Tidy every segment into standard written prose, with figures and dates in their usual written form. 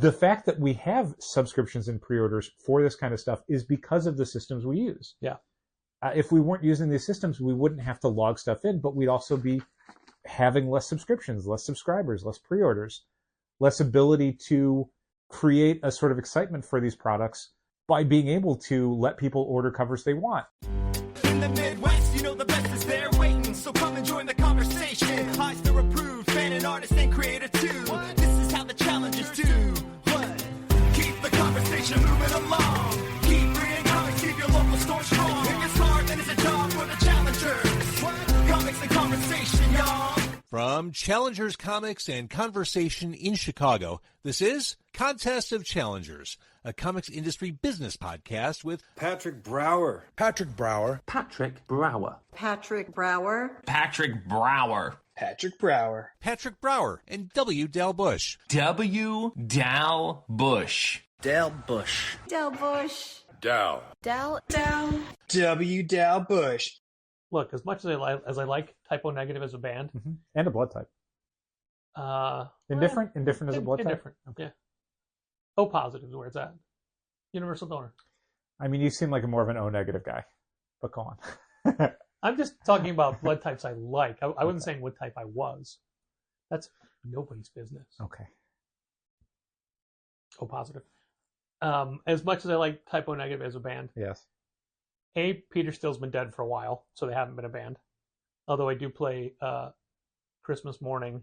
the fact that we have subscriptions and pre-orders for this kind of stuff is because of the systems we use. Yeah. If we weren't using these systems, we wouldn't have to log stuff in, but we'd also be having less subscriptions, less subscribers, less pre-orders, less ability to create a sort of excitement for these products by being able to let people order covers they want. In the Midwest, you know the best is there waiting, so come and join the conversation. I still approve, fan and artist and creator too. This is how the challengers do. What? Keep the conversation moving along. Keep reading comics, keep your local store strong. If it's hard, then it's a job for the challengers. What? Comics and conversation, y'all. From Challengers Comics and Conversation in Chicago, this is Contest of Challengers, a comics industry business podcast with Patrick Brower. Patrick Brower. Patrick Brower. Patrick Brower. Patrick Brower. Patrick Brower. Patrick Brower and W. Dal Bush. W. Dal Bush. Dal Bush. Dal Bush. Dal. Dal. Dal. W. Dal Bush. Look, as much as I like Typo Negative as a band, And a blood type. Indifferent as a blood type? Indifferent, yeah. O positive is where it's at. Universal donor. I mean, you seem like more of an O negative guy, but go on. I'm just talking about blood types I like. I wasn't saying what type I was. That's nobody's business. Okay. O positive. As much as I like Typo Negative as a band, Yes. Peter Still's been dead for a while, so they haven't been a band. Although I do play Christmas Morning,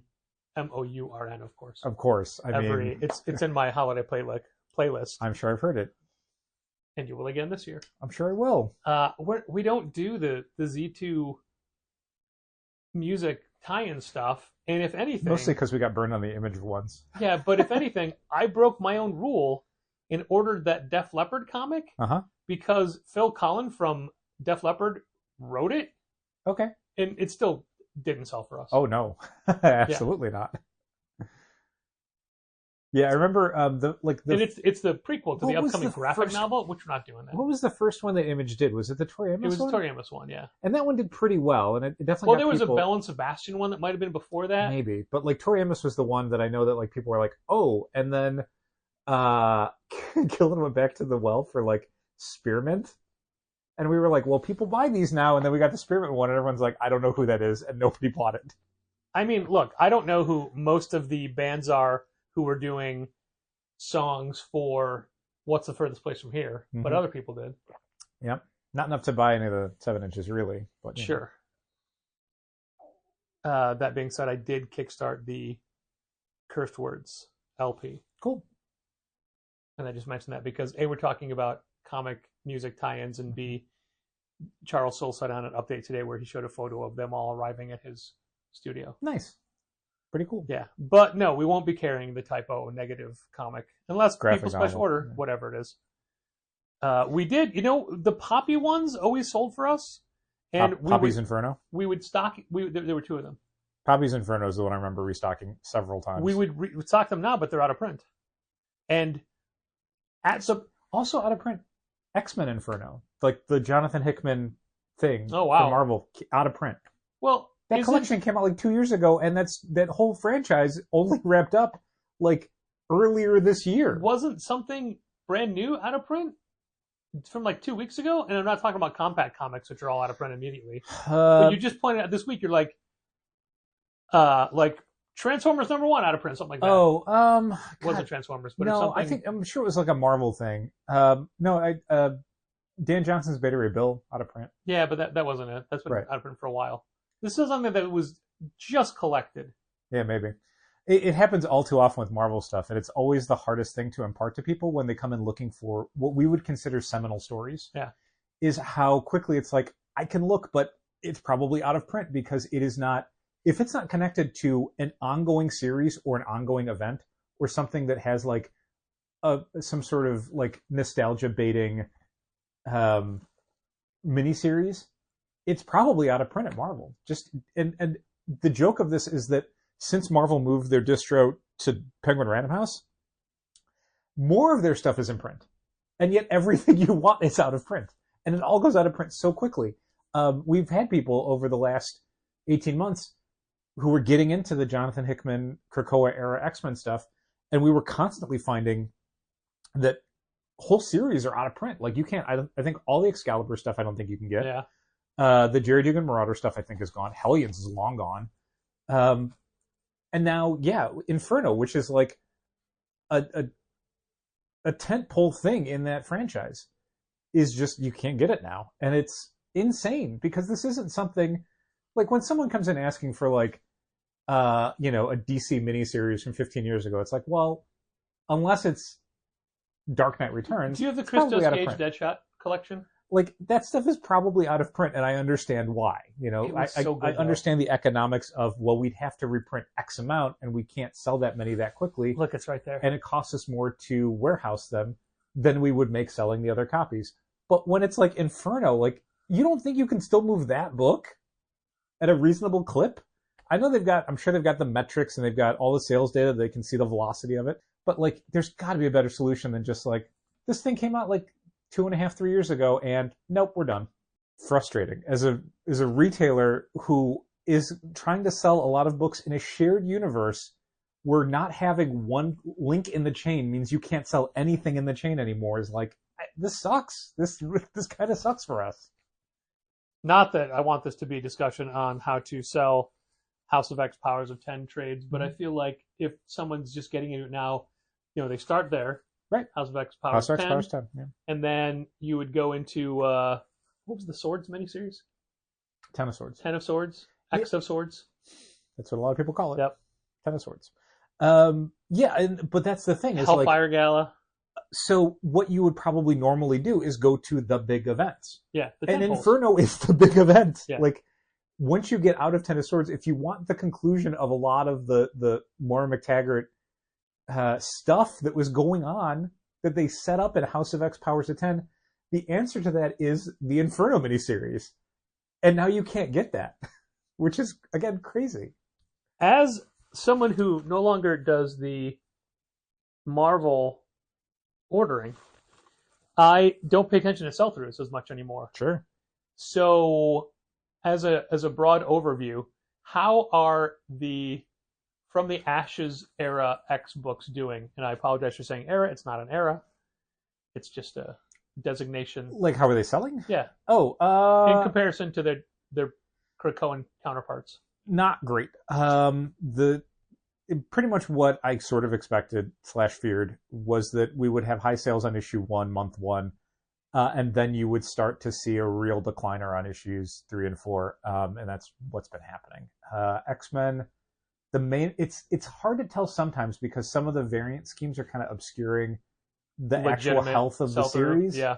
MOURN, of course. Of course. I mean, it's in my holiday playlist. I'm sure I've heard it. And you will again this year. I'm sure I will. We don't do the Z2 music tie-in stuff, and if anything, Mostly because we got burned on the image ones. yeah. But if anything, I broke my own rule and ordered that Def Leppard comic because Phil Collin from Def Leppard wrote it. Okay. And it still didn't sell for us. Oh no, absolutely not. Yeah, I remember and it's the prequel to the upcoming graphic novel, which we're not doing that. What was the first one that Image did? Was it the Tori Amos one? It was the Tori Amos one, yeah. And that one did pretty well, and it definitely. Well, there was a Belle and Sebastian one that might have been before that. Maybe, but like Tori Amos was the one that I know that like people were like, oh, and then Gillen went back to the well for like Spearmint. And we were like, well, people buy these now, and then we got the Spearmint one, and everyone's like, I don't know who that is, and nobody bought it. I mean, look, I don't know who most of the bands are who were doing songs for What's the Furthest Place from Here, but other people did. Yep. Not enough to buy any of the 7 inches, really. But sure. That being said, I did kickstart the Cursed Words LP. Cool. And I just mentioned that because A, we're talking about comic music tie-ins, and B, Charles Soule sent on an update today where he showed a photo of them all arriving at his studio. Nice. Pretty cool. Yeah. But no, we won't be carrying the Typo Negative comic unless people special order, whatever it is. We did, the Poppy ones always sold for us. And Poppy's Inferno? We would stock, there were two of them. Poppy's Inferno is the one I remember restocking several times. We would stock them now, but they're out of print. And also out of print, X-Men Inferno, like the Jonathan Hickman thing. Oh wow! From Marvel, out of print. Well, that collection came out like 2 years ago, and that whole franchise only wrapped up like earlier this year. Wasn't something brand new out of print from like 2 weeks ago? And I'm not talking about compact comics, which are all out of print immediately. But you just pointed out this week, you're like Transformers #1 out of print, something like that. Oh, wasn't Transformers, but no, I'm sure it was like a Marvel thing. Dan Johnson's Beta Ray Bill out of print. Yeah, but that wasn't it. That's been out of print for a while. This is something that was just collected. Yeah, maybe. It happens all too often with Marvel stuff, and it's always the hardest thing to impart to people when they come in looking for what we would consider seminal stories. Yeah, is how quickly it's like, I can look, but it's probably out of print because it is not. If it's not connected to an ongoing series or an ongoing event or something that has like some sort of like nostalgia baiting miniseries, it's probably out of print at Marvel. And the joke of this is that since Marvel moved their distro to Penguin Random House, more of their stuff is in print, and yet everything you want is out of print, and it all goes out of print so quickly. We've had people over the last 18 months who were getting into the Jonathan Hickman, Krakoa era X-Men stuff, And we were constantly finding that whole series are out of print. Like you can't, I think all the Excalibur stuff, I don't think you can get. Yeah. The Jerry Dugan Marauder stuff, I think, is gone. Hellions is long gone. And now, yeah, Inferno, which is like a tentpole thing in that franchise, is just, you can't get it now. And it's insane because this isn't something like when someone comes in asking for like, a DC miniseries from 15 years ago, it's like, well, unless it's Dark Knight Returns. Do you have the it's probably Christos out of Gage print. Deadshot collection? Like that stuff is probably out of print, and I understand why. It was so good, I understand the economics of, well, we'd have to reprint X amount, and we can't sell that many that quickly. Look, it's right there. And it costs us more to warehouse them than we would make selling the other copies. But when it's like Inferno, like you don't think you can still move that book at a reasonable clip? I know I'm sure they've got the metrics and they've got all the sales data. They can see the velocity of it. But like, there's got to be a better solution than just like, this thing came out like 2.5, 3 years ago, and nope, we're done. Frustrating. As a retailer who is trying to sell a lot of books in a shared universe, where not having one link in the chain means you can't sell anything in the chain anymore, is like, this sucks. This kind of sucks for us. Not that I want this to be a discussion on how to sell House of X Powers of 10 trades, but I feel like if someone's just getting into it now, they start there. Right. House of X Powers 10. Powers 10, yeah. And then you would go into, what was the Swords miniseries? 10 of Swords. 10 of Swords? X of Swords? That's what a lot of people call it. Yep. 10 of Swords. But that's the thing. Is Hellfire Gala. So what you would probably normally do is go to the big events. Yeah. And Inferno is the big event. Yeah. Like, once you get out of 10 of Swords, if you want the conclusion of a lot of the Moira McTaggart stuff that was going on that they set up in House of X Powers of 10, the answer to that is the Inferno miniseries. And now you can't get that, which is, again, crazy. As someone who no longer does the Marvel ordering, I don't pay attention to sell-throughs as much anymore. Sure. So, as a broad overview, how are the From the Ashes era X books doing? And I apologize for saying era. It's not an era. It's just a designation. Like, how are they selling? Yeah. Oh, in comparison to their Krakoan counterparts. Not great. Pretty much what I sort of expected / feared was that we would have high sales on issue 1, month 1, and then you would start to see a real decliner on issues 3 and 4, and that's what's been happening. X-Men, it's hard to tell sometimes because some of the variant schemes are kind of obscuring the actual health of the series. Yeah.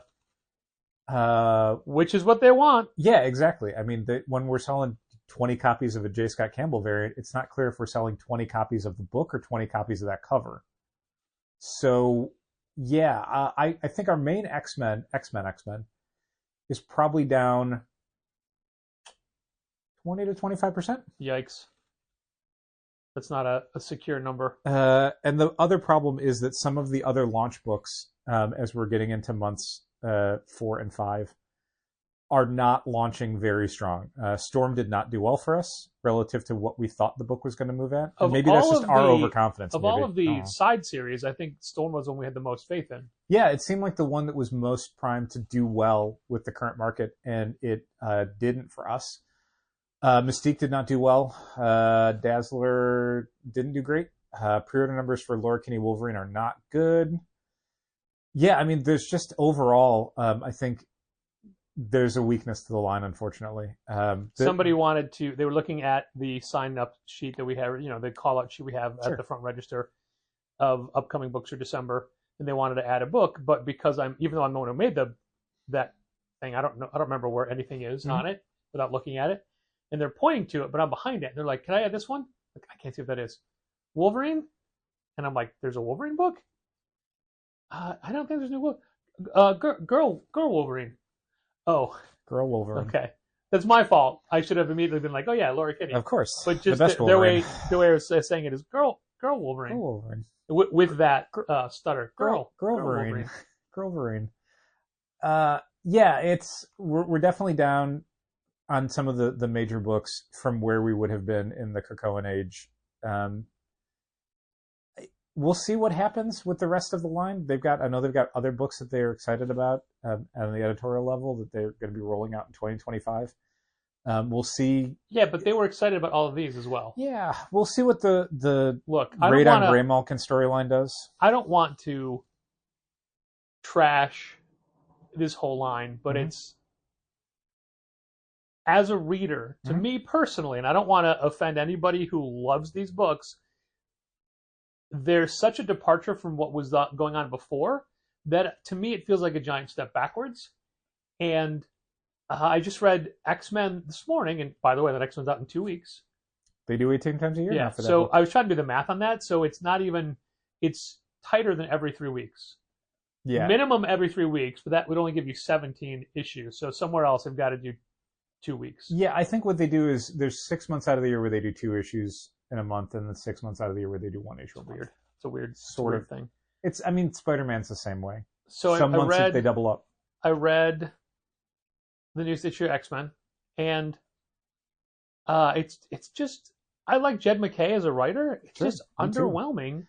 Which is what they want. Yeah, exactly. I mean, when we're selling 20 copies of a J. Scott Campbell variant, it's not clear if we're selling 20 copies of the book or 20 copies of that cover. So, yeah, I think our main X-Men is probably down 20 to 25%. Yikes. That's not a secure number. And the other problem is that some of the other launch books, as we're getting into months 4 and 5, are not launching very strong. Storm did not do well for us relative to what we thought the book was going to move at. And maybe that's just our overconfidence. Of all of the side series, I think Storm was the one we had the most faith in. Yeah, it seemed like the one that was most primed to do well with the current market, and it didn't for us. Mystique did not do well. Dazzler didn't do great. Pre-order numbers for Laura Kinney Wolverine are not good. Yeah, I mean, there's just overall, I think there's a weakness to the line, unfortunately. Somebody they were looking at the sign-up sheet that we have, the call-out sheet we have Sure. at the front register of upcoming books for December, and they wanted to add a book, but because even though I'm the one who made that thing, I don't remember where anything is on it without looking at it. And they're pointing to it, but I'm behind it. And they're like, can I add this one? Like, I can't see what that is. Wolverine? And I'm like, there's a Wolverine book? I don't think there's a new book. Girl Wolverine. Oh. Girl Wolverine. Okay. That's my fault. I should have immediately been like, oh yeah, Laura Kinney. Of course. But just the way I was saying it is Girl Wolverine. Girl Wolverine. With that stutter. Girl Wolverine. Girl Wolverine. Yeah, we're definitely down on some of the major books from where we would have been in the Krakoan age. we'll see what happens with the rest of the line. I know they've got other books that they're excited about on the editorial level that they're going to be rolling out in 2025. We'll see. Yeah, but they were excited about all of these as well. Yeah, we'll see what the Look, Radon Greymalkin storyline does. I don't want to trash this whole line, but it's, as a reader, to me personally, and I don't want to offend anybody who loves these books, there's such a departure from what was going on before that to me it feels like a giant step backwards. And I just read X-Men this morning, and by the way, that X-Men's out in 2 weeks. They do 18 times a year. Yeah, now for that so book. I was trying to do the math on that, so it's not even, it's tighter than every 3 weeks. Yeah. Minimum every 3 weeks, but that would only give you 17 issues. So somewhere else I've got to do 2 weeks. Yeah, I think what they do is there's 6 months out of the year where they do 2 issues in a month, and then 6 months out of the year where they do 1 issue. Weird. It's a weird Sort of thing. I mean, Spider-Man's the same way. So Some months they double up. I read the newest issue of X-Men, and it's just, I like Jed McKay as a writer. It's just underwhelming,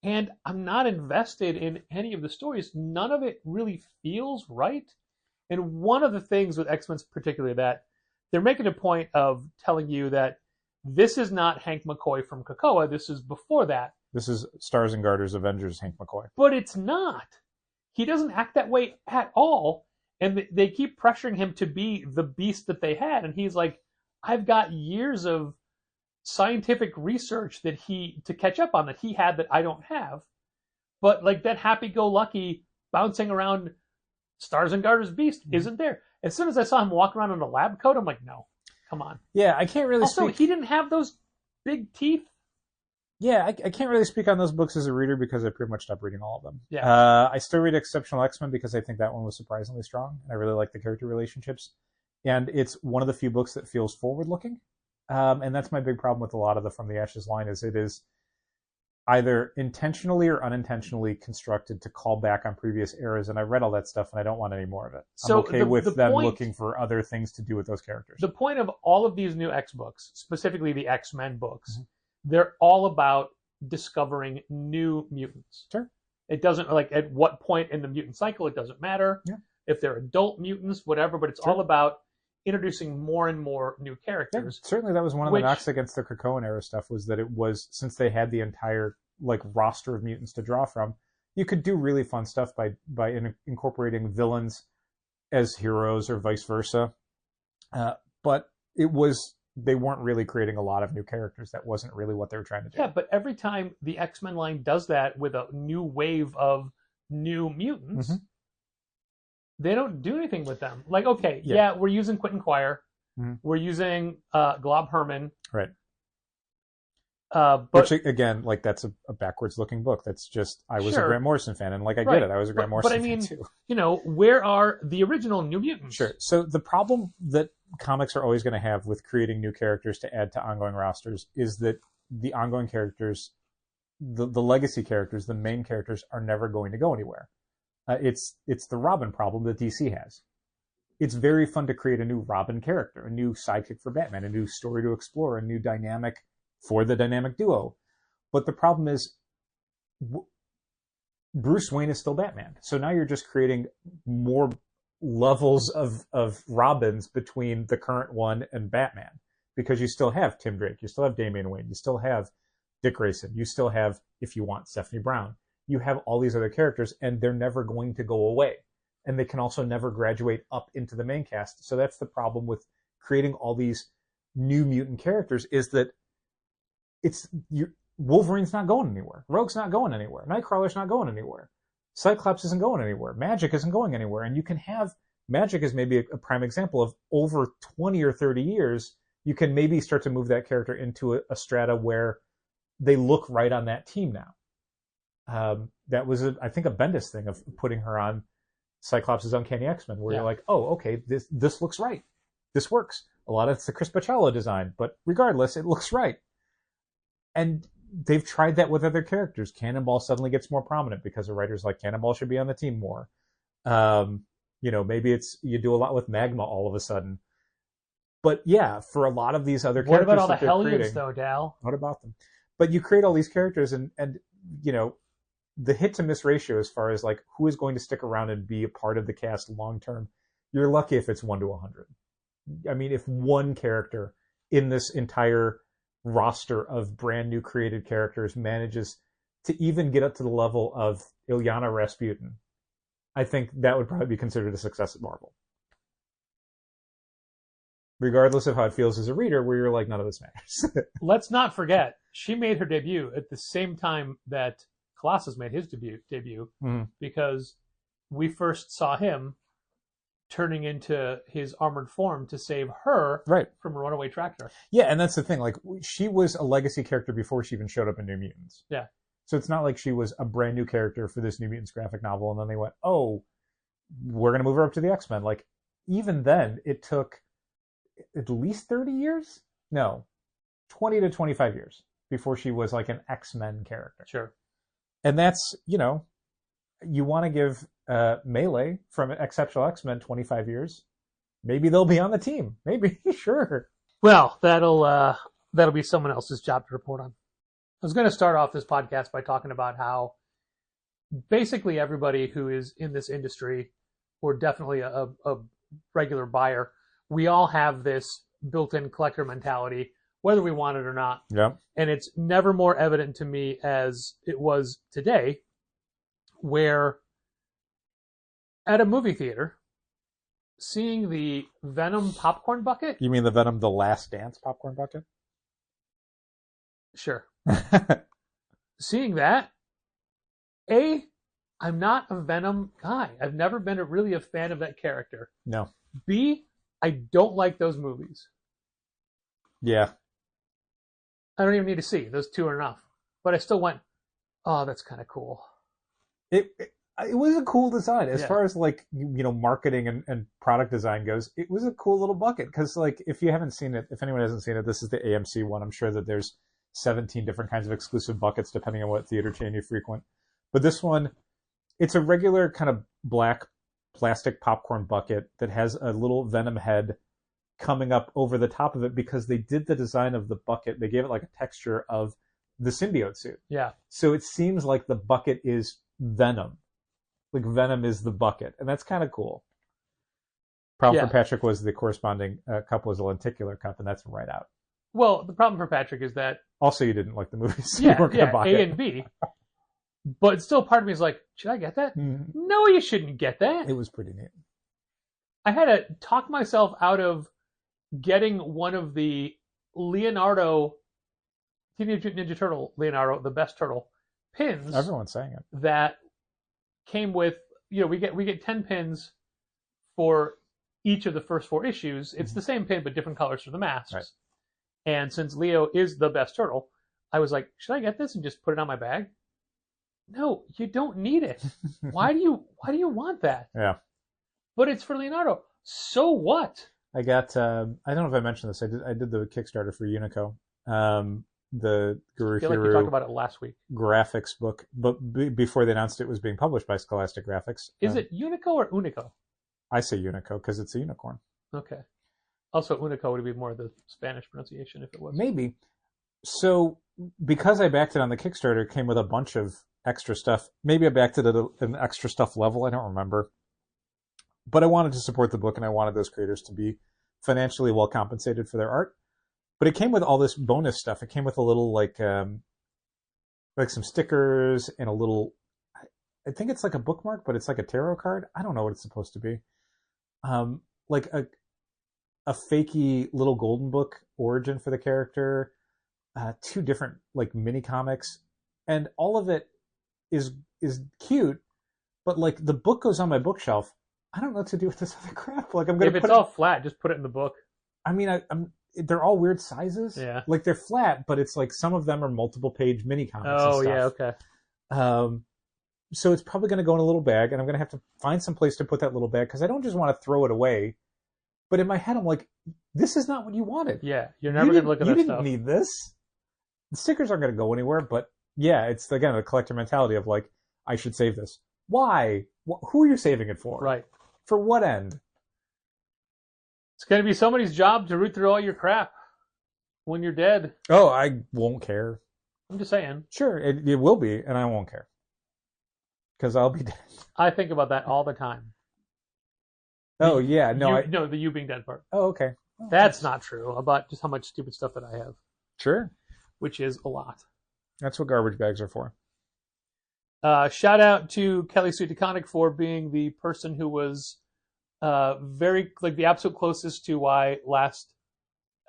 and I'm not invested in any of the stories. None of it really feels right. And one of the things with X-Men particularly that they're making a point of telling you that this is not Hank McCoy from Krakoa. This is before that. This is Stars and Garters Avengers Hank McCoy. But it's not. He doesn't act that way at all. And they keep pressuring him to be the beast that they had. And he's like, I've got years of scientific research to catch up on that he had that I don't have. But like that happy-go-lucky bouncing around Stars and Garters beast isn't there. As soon as I saw him walk around in a lab coat, I'm like, no, come on. Yeah, I can't really also, speak. he didn't have those big teeth. Yeah, I can't really speak on those books as a reader because I pretty much stopped reading all of them. Yeah. I still read Exceptional X-Men because I think that one was surprisingly strong. And I really like the character relationships. And it's one of the few books that feels forward-looking. And that's my big problem with a lot of the From the Ashes line is it is either intentionally or unintentionally constructed to call back on previous eras. And I read all that stuff and I don't want any more of it. So I'm okay with them looking for other things to do with those characters. The point of all of these new X books, specifically the X-Men books, they're all about discovering new mutants. Sure. It doesn't, like, at what point in the mutant cycle, it doesn't matter. Yeah. If they're adult mutants, whatever, but it's all about introducing more and more new characters. Yeah, certainly that was one of the knocks against the Krakoan era stuff was that it was, since they had the entire like roster of mutants to draw from, you could do really fun stuff by incorporating villains as heroes or vice versa. But they weren't really creating a lot of new characters. That wasn't really what they were trying to do. Yeah, but every time the X-Men line does that with a new wave of new mutants, they don't do anything with them. Like, okay, we're using Quentin Quire. We're using Glob Herman. Right. But which, again, like, that's a backwards-looking book. That's just, I was a Grant Morrison fan, and, like, I get it. I was a Grant Morrison fan, too. You know, where are the original New Mutants? Sure. So the problem that comics are always going to have with creating new characters to add to ongoing rosters is that the ongoing characters, the legacy characters, the main characters, are never going to go anywhere. It's the Robin problem that DC has. It's very fun to create a new Robin character, a new sidekick for Batman, a new story to explore, a new dynamic for the dynamic duo. But the problem is Bruce Wayne is still Batman. So now you're just creating more levels of Robins between the current one and Batman, because you still have Tim Drake, you still have Damian Wayne, you still have Dick Grayson, you still have, if you want, Stephanie Brown. You have all these other characters, and they're never going to go away. And they can also never graduate up into the main cast. So that's the problem with creating all these new mutant characters, is that Wolverine's not going anywhere. Rogue's not going anywhere. Nightcrawler's not going anywhere. Cyclops isn't going anywhere. Magic isn't going anywhere. And you can have Magic as maybe a prime example of over 20 or 30 years, you can maybe start to move that character into a strata where they look right on that team now. That was, I think, a Bendis thing of putting her on Cyclops' Uncanny X-Men, where you're like, oh, okay, this looks right. This works. A lot of it's the Chris Bachalo design, but regardless, it looks right. And they've tried that with other characters. Cannonball suddenly gets more prominent because the writers like Cannonball should be on the team more. Maybe it's you do a lot with Magma all of a sudden. But yeah, for a lot of these other characters, what about all the Hellions, though, Dal? What about them? But you create all these characters, and the hit to miss ratio as far as like who is going to stick around and be a part of the cast long term, you're lucky if it's 1 to 100. I mean, if one character in this entire roster of brand new created characters manages to even get up to the level of Ilyana Rasputin, I think that would probably be considered a success at Marvel. Regardless of how it feels as a reader, where you're like, none of this matters. Let's not forget, she made her debut at the same time that Colossus made his debut because we first saw him turning into his armored form to save her from a runaway tractor. Yeah, and that's the thing. Like, she was a legacy character before she even showed up in New Mutants. Yeah. So it's not like she was a brand new character for this New Mutants graphic novel, and then they went, oh, we're going to move her up to the X-Men. Like, even then, it took at least 30 years? No, 20 to 25 years before she was like an X-Men character. Sure. And that's, you want to give Melee from Exceptional X-Men 25 years. Maybe they'll be on the team. Maybe, sure. Well, that'll be someone else's job to report on. I was going to start off this podcast by talking about how basically everybody who is in this industry, or definitely a regular buyer, we all have this built-in collector mentality, whether we want it or not. Yeah. And it's never more evident to me as it was today, where at a movie theater, seeing the Venom popcorn bucket. You mean the Venom The Last Dance popcorn bucket? Sure. Seeing that, I'm not a Venom guy. I've never been really a fan of that character. No. B, I don't like those movies. Yeah. I don't even need to see. Those two are enough. But I still went, oh, that's kind of cool. It was a cool design. As far as like, marketing and product design goes, it was a cool little bucket. Because like, if you haven't seen it, if anyone hasn't seen it, this is the AMC one. I'm sure that there's 17 different kinds of exclusive buckets depending on what theater chain you frequent. But this one, it's a regular kind of black plastic popcorn bucket that has a little Venom head coming up over the top of it because they did the design of the bucket. They gave it like a texture of the symbiote suit. Yeah. So it seems like the bucket is Venom. Like Venom is the bucket. And that's kind of cool. Problem for Patrick was the corresponding cup was a lenticular cup, and that's right out. Well, the problem for Patrick is that... Also, you didn't like the movies. So you weren't gonna buy A it. and B. But still, part of me is like, should I get that? Mm. No, you shouldn't get that. It was pretty neat. I had to talk myself out of getting one of the Leonardo, Teenage Mutant Ninja Turtle, Leonardo, the best turtle, pins. Everyone's saying it. That came with, we get 10 pins for each of the first 4 issues. It's the same pin, but different colors for the masks. Right. And since Leo is the best turtle, I was like, should I get this and just put it on my bag? No, you don't need it. Why do you want that? Yeah. But it's for Leonardo. So what? I got, I don't know if I mentioned this. I did the Kickstarter for Unico. The Guru I feel like we talked about it last week. Graphics book, but before they announced it was being published by Scholastic Graphics. Is it Unico or Unico? I say Unico because it's a unicorn. Okay. Also, Unico would be more the Spanish pronunciation if it was. Maybe. So, because I backed it on the Kickstarter, it came with a bunch of extra stuff. Maybe I backed it at an extra stuff level. I don't remember. But I wanted to support the book, and I wanted those creators to be financially well compensated for their art. But it came with all this bonus stuff. It came with a little, like some stickers and a little... I think it's like a bookmark, but it's like a tarot card. I don't know what it's supposed to be. Like a fakey little golden book origin for the character, 2 different like mini comics, and all of it is cute. But like the book goes on my bookshelf. I don't know what to do with this other crap. Like I'm gonna. If it's all flat, just put it in the book. I mean, they're all weird sizes. Yeah. Like they're flat, but it's like some of them are multiple page mini comics. Oh and stuff. yeah, okay. So it's probably going to go in a little bag, and I'm going to have to find some place to put that little bag because I don't just want to throw it away. But in my head, I'm like, this is not what you wanted. Yeah, you're never going to look at that stuff. You didn't need this. The stickers aren't going to go anywhere, but yeah, it's, again, a collector mentality of like, I should save this. Why? Who are you saving it for? Right. For what end? It's going to be somebody's job to root through all your crap when you're dead. Oh, I won't care. I'm just saying. Sure, it will be, and I won't care. Because I'll be dead. I think about that all the time. Oh, yeah. No, No, the you being dead part. Oh, okay. Oh, That's not true about just how much stupid stuff that I have, Sure. which is a lot. That's what garbage bags are for. Shout out to Kelly Sue DeConnick for being the person who was very, like, the absolute closest to why last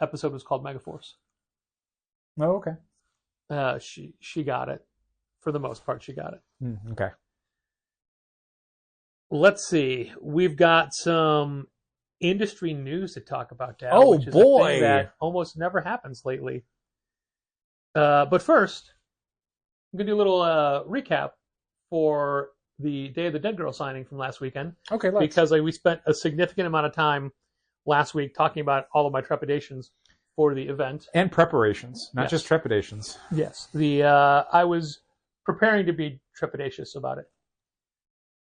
episode was called Megaforce. Oh, okay. She got it. For the most part, she got it. Okay. Let's see. We've got some industry news to talk about now. Oh, which is boy. a thing that almost never happens lately. But first, I'm going to do a little recap for the Day of the Dead Girl signing from last weekend. Okay, let's. Because we spent a significant amount of time last week talking about all of my trepidations for the event. And preparations, not just trepidations. Yes. I was preparing to be trepidatious about it.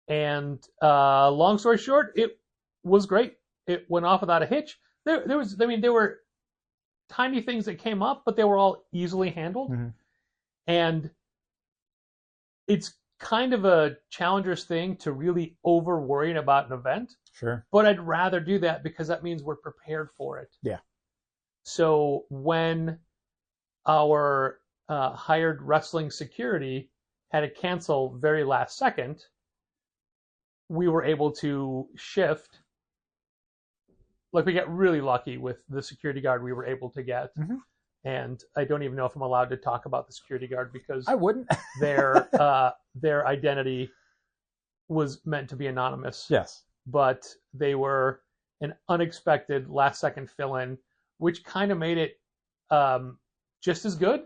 And long story short, it was great. It went off without a hitch. There were tiny things that came up, but they were all easily handled. Mm-hmm. And it's kind of a challenger's thing to really over worrying about an event. Sure. But I'd rather do that because that means we're prepared for it. Yeah. So when our hired wrestling security had to cancel very last second, we were able to shift. Like, we got really lucky with the security guard we were able to get. Mm-hmm. And I don't even know if I'm allowed to talk about the security guard because I wouldn't. their identity was meant to be anonymous. Yes. But they were an unexpected last second fill-in, which kind of made it just as good.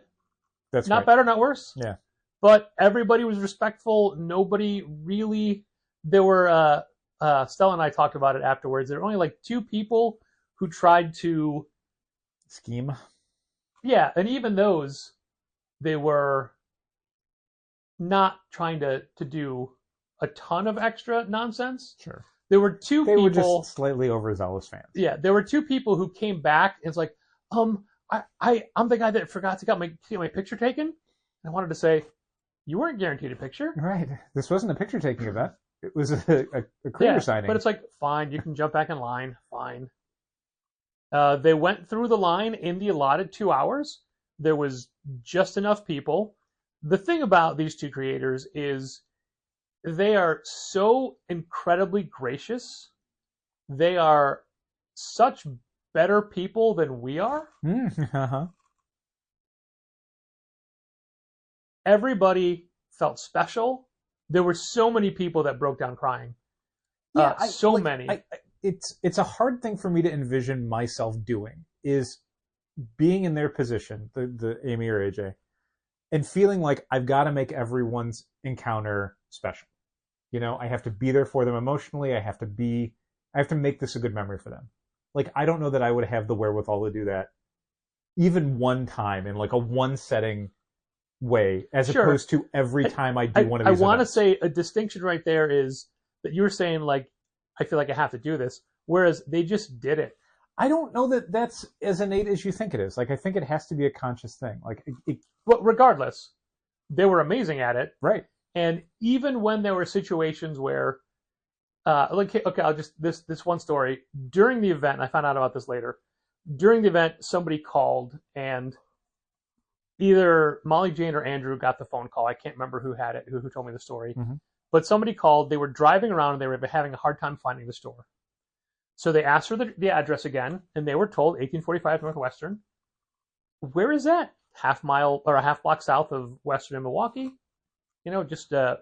That's not right. better, not worse. Yeah. But everybody was respectful. Nobody really. There were Stella and I talked about it afterwards. There were only like 2 people who tried to scheme. Yeah, and even those, they were not trying to do a ton of extra nonsense. Sure. There were 2 people. They were just slightly overzealous fans. Yeah, there were 2 people who came back and it's like, I'm the guy that forgot to get my picture taken. I wanted to say, you weren't guaranteed a picture. Right. This wasn't a picture taking event. It was a creator signing. But it's like, fine, you can jump back in line. Fine. They went through the line in the allotted 2 hours. There was just enough people. The thing about these 2 creators is they are so incredibly gracious. They are such better people than we are. Uh-huh. Everybody felt special. There were so many people that broke down crying. Yeah, many. It's a hard thing for me to envision myself doing, is being in their position, the Amy or AJ, and feeling like I've got to make everyone's encounter special. You know, I have to be there for them emotionally. I have to make this a good memory for them. Like, I don't know that I would have the wherewithal to do that even one time in like a one setting way, as opposed to every time I do one of these I want to events. say a distinction right there is that you were saying, like, I feel like I have to do this, whereas they just did it. I don't know that that's as innate as you think it is. Like, I think it has to be a conscious thing. Like, But regardless, they were amazing at it. Right. And even when there were situations where, okay, I'll just, this one story. During the event, and I found out about this later, during the event, somebody called and either Molly Jane or Andrew got the phone call. I can't remember who had it, who told me the story. Mm-hmm. But somebody called. They were driving around and they were having a hard time finding the store. So they asked for the address again, and they were told 1845 Northwestern. Where is that? Half mile or a half block south of Western and Milwaukee. You know, just a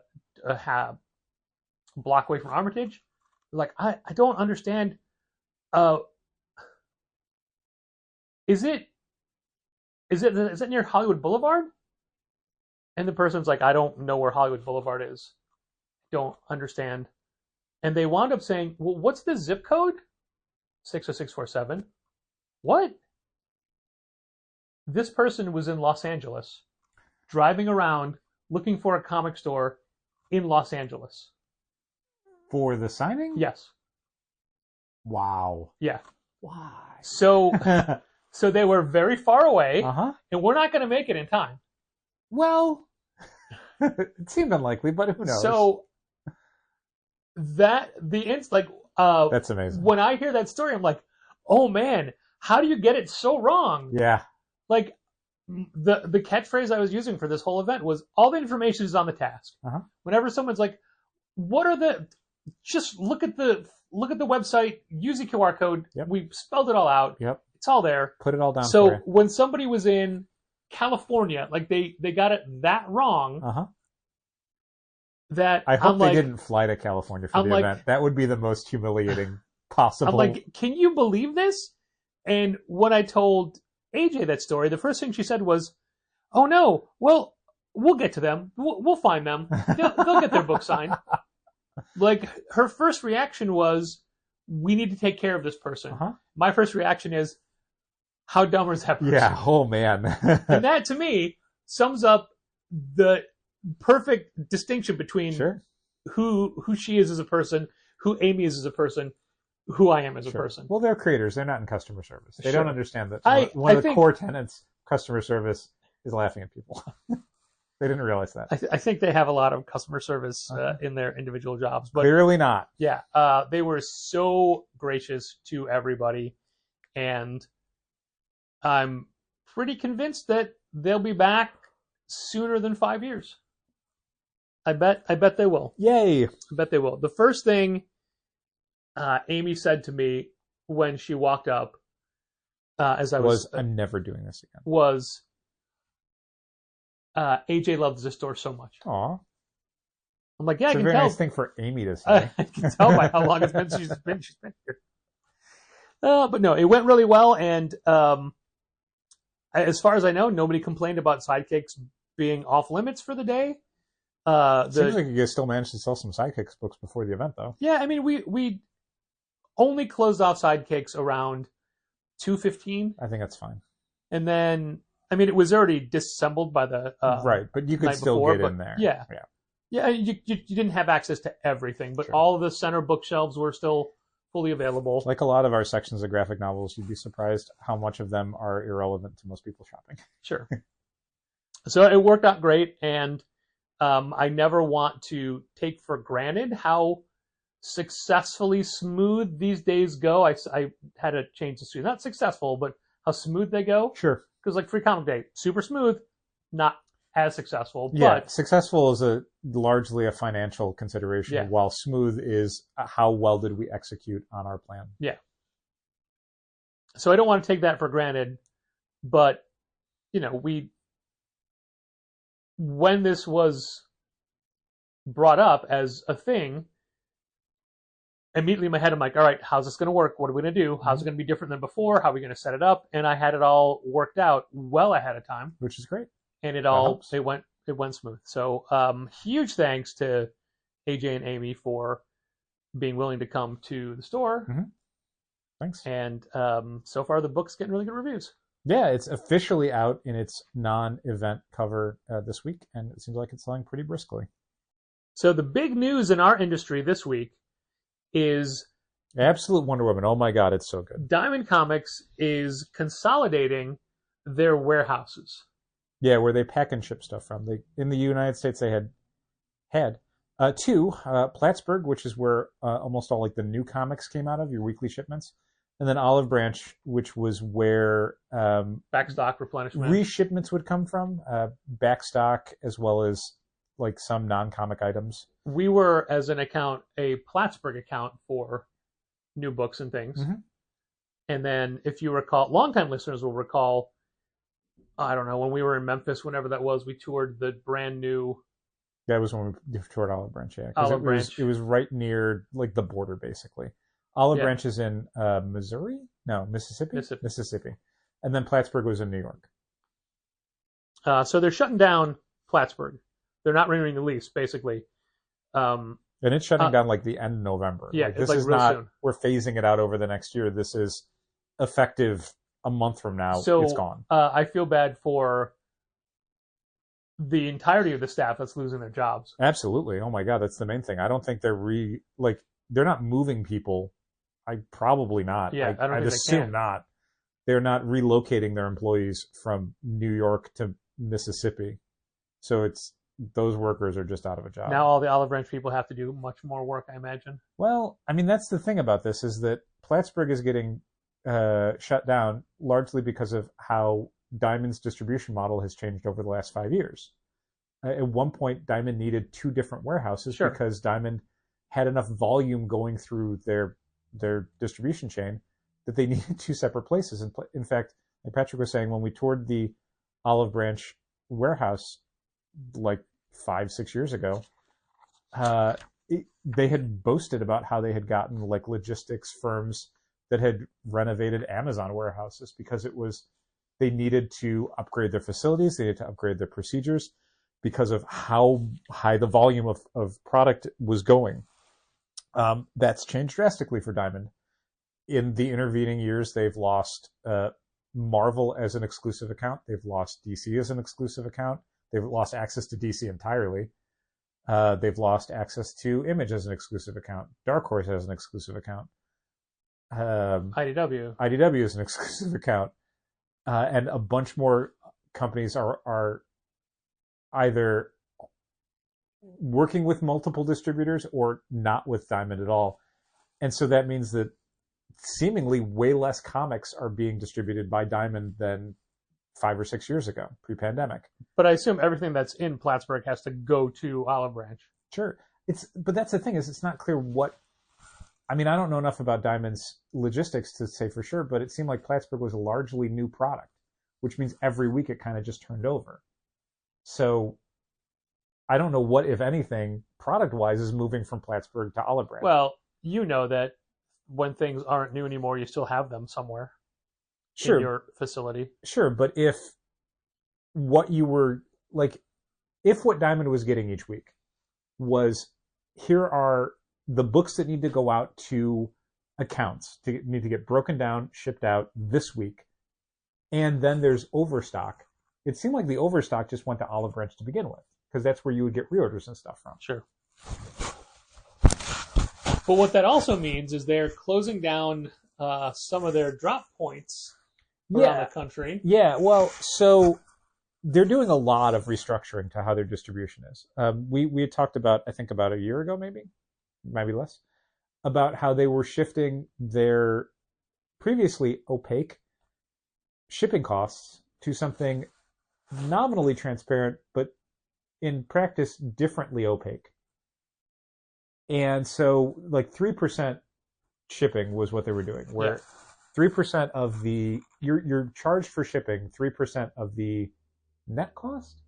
block away from Armitage. Like, I don't understand. Is it near Hollywood Boulevard? And the person's like, I don't know where Hollywood Boulevard is. Don't understand. And they wound up saying, well, what's the zip code? 60647. What? This person was in Los Angeles, driving around looking for a comic store in Los Angeles. For the signing? Yes. Wow. Yeah. Why? So they were very far away, Uh-huh. and we're not going to make it in time. Well, it seemed unlikely, but who knows? So that's amazing. When I hear that story, I'm like, oh man, how do you get it so wrong? Yeah. Like the catchphrase I was using for this whole event was all the information is on the task. Uh-huh. Whenever someone's like, just look at the website, use the QR code. Yep. We spelled it all out. Yep. It's all there. Put it all down. So for you. when somebody was in California, like they got it that wrong. Uh-huh. That I hope I'm they like, didn't fly to California for I'm the like- event. That would be the most humiliating possible. I'm like, can you believe this? And when I told AJ that story, the first thing she said was, "Oh no, well, we'll get to them. We'll find them. They'll get their book signed." Like her first reaction was, "We need to take care of this person." Uh-huh. My first reaction is, "How dumb is that person?" Yeah. Oh man. And that to me sums up the perfect distinction between Sure. who she is as a person, who Amy is as a person, who I am as a Sure. person. Well, they're creators. They're not in customer service. They Sure. don't understand that I one of the think- core tenets of customer service is laughing at people. They didn't realize that. I think they have a lot of customer service in their individual jobs, but Clearly not. yeah, they were so gracious to everybody, and I'm pretty convinced that they'll be back sooner than 5 years. I bet they will. Yay. I bet they will. The first thing Amy said to me when she walked up, as I was I'm never doing this again. was AJ loves this store so much. Aw. I'm like, yeah, It's I a can very tell. nice thing for Amy to say. I can tell by how long it's been she's been here. But no, it went really well, and as far as I know, nobody complained about Sidekicks being off limits for the day. Seems like you guys still managed to sell some Sidekicks books before the event, though. Yeah, I mean, we only closed off Sidekicks around 2:15, I think that's fine. and then I mean, it was already disassembled by the Right, but you could night still before, get but in there. yeah. Yeah. Yeah, you didn't have access to everything, but Sure. all of the center bookshelves were still fully available. Like a lot of our sections of graphic novels, you'd be surprised how much of them are irrelevant to most people shopping. Sure. So it worked out great, and I never want to take for granted how successfully smooth these days go. I had to change the studio. Not successful, but how smooth they go. Sure. Because like Free Comic Day, super smooth, not as successful. Yeah, But successful is largely a financial consideration, Yeah. while smooth is how well did we execute on our plan. so I don't want to take that for granted. But, you know, when this was brought up as a thing, immediately in my head, I'm like, all right, how's this going to work? What are we going to do? How's it going to be different than before? How are we going to set it up? And I had it all worked out well ahead of time, Which is great. and it helps. went smooth. So huge thanks to AJ and Amy for being willing to come to the store. Thanks. And so far, the book's getting really good reviews. Yeah, it's officially out in its non-event cover this week, and it seems like it's selling pretty briskly. So the big news in our industry this week is Absolute Wonder Woman. Oh my God, it's so good. Daimond Comics is consolidating their warehouses. Yeah, where they pack and ship stuff from. In the United States, they had two, Plattsburgh, which is where almost all like the new comics came out of, your weekly shipments, and then Olive Branch, which was where Backstock replenishment. reshipments would come from, backstock, as well as like some non-comic items. We were, as an account, a Plattsburgh account for new books and things. Mhm. And then, if you recall, longtime listeners will recall, I don't know, when we were in Memphis, whenever that was, we toured the brand new. That was when we toured Olive Branch, yeah. 'Cause Olive Branch. It was right near like the border, basically. Olive Yeah. Branch is in Missouri? No, Mississippi? Mississippi. And then Plattsburgh was in New York. So they're shutting down Plattsburgh. They're not renewing the lease, basically. And it's shutting down like the end of November. Yeah, like, it's this like is real not, soon. we're phasing it out over the next year. This is effective a month from now. So It's gone. I feel bad for the entirety of the staff that's losing their jobs. Absolutely. Oh my God, that's the main thing. I don't think they're they're not moving people. Probably not. Yeah, I don't I'd think they assume can. not. They're not relocating their employees from New York to Mississippi. So those workers are just out of a job. Now all the Olive Branch people have to do much more work, I imagine. Well, I mean, that's the thing about this is that Plattsburgh is getting shut down largely because of how Daimond's distribution model has changed over the last 5 years. At one point, Daimond needed 2 different warehouses because Daimond had enough volume going through their distribution chain that they needed 2 separate places. And in fact, like Patrick was saying, when we toured the Olive Branch warehouse like 5-6 years ago, they had boasted about how they had gotten like logistics firms that had renovated Amazon warehouses because they needed to upgrade their facilities, they needed to upgrade their procedures because of how high the volume of product was going. That's changed drastically for Daimond. In the intervening years, they've lost Marvel as an exclusive account. They've lost DC as an exclusive account. They've lost access to DC entirely. They've lost access to Image as an exclusive account. Dark Horse as an exclusive account. IDW is an exclusive account. And a bunch more companies are either working with multiple distributors or not with Daimond at all. And so that means that seemingly way less comics are being distributed by Daimond than 5 or 6 years ago, pre-pandemic. But I assume everything that's in Plattsburgh has to go to Olive Branch. Sure. But that's the thing is it's not clear what... I mean, I don't know enough about Daimond's logistics to say for sure, but it seemed like Plattsburgh was a largely new product, which means every week it kind of just turned over. So I don't know what, if anything, product-wise is moving from Plattsburgh to Olive Branch. Well, you know that when things aren't new anymore, you still have them somewhere in your facility. Sure, but if what Daimond was getting each week was, here are the books that need to go out to accounts, need to get broken down, shipped out this week, and then there's overstock. It seemed like the overstock just went to Olive Branch to begin with, because that's where you would get reorders and stuff from. Sure. But what that also means is they're closing down some of their drop points around the country. Yeah, well, so they're doing a lot of restructuring to how their distribution is. We had talked about, I think about a year ago, maybe less, about how they were shifting their previously opaque shipping costs to something nominally transparent, but in practice differently opaque. And so like 3% shipping was what they were doing, where 3% of you're charged for shipping 3% of the net cost?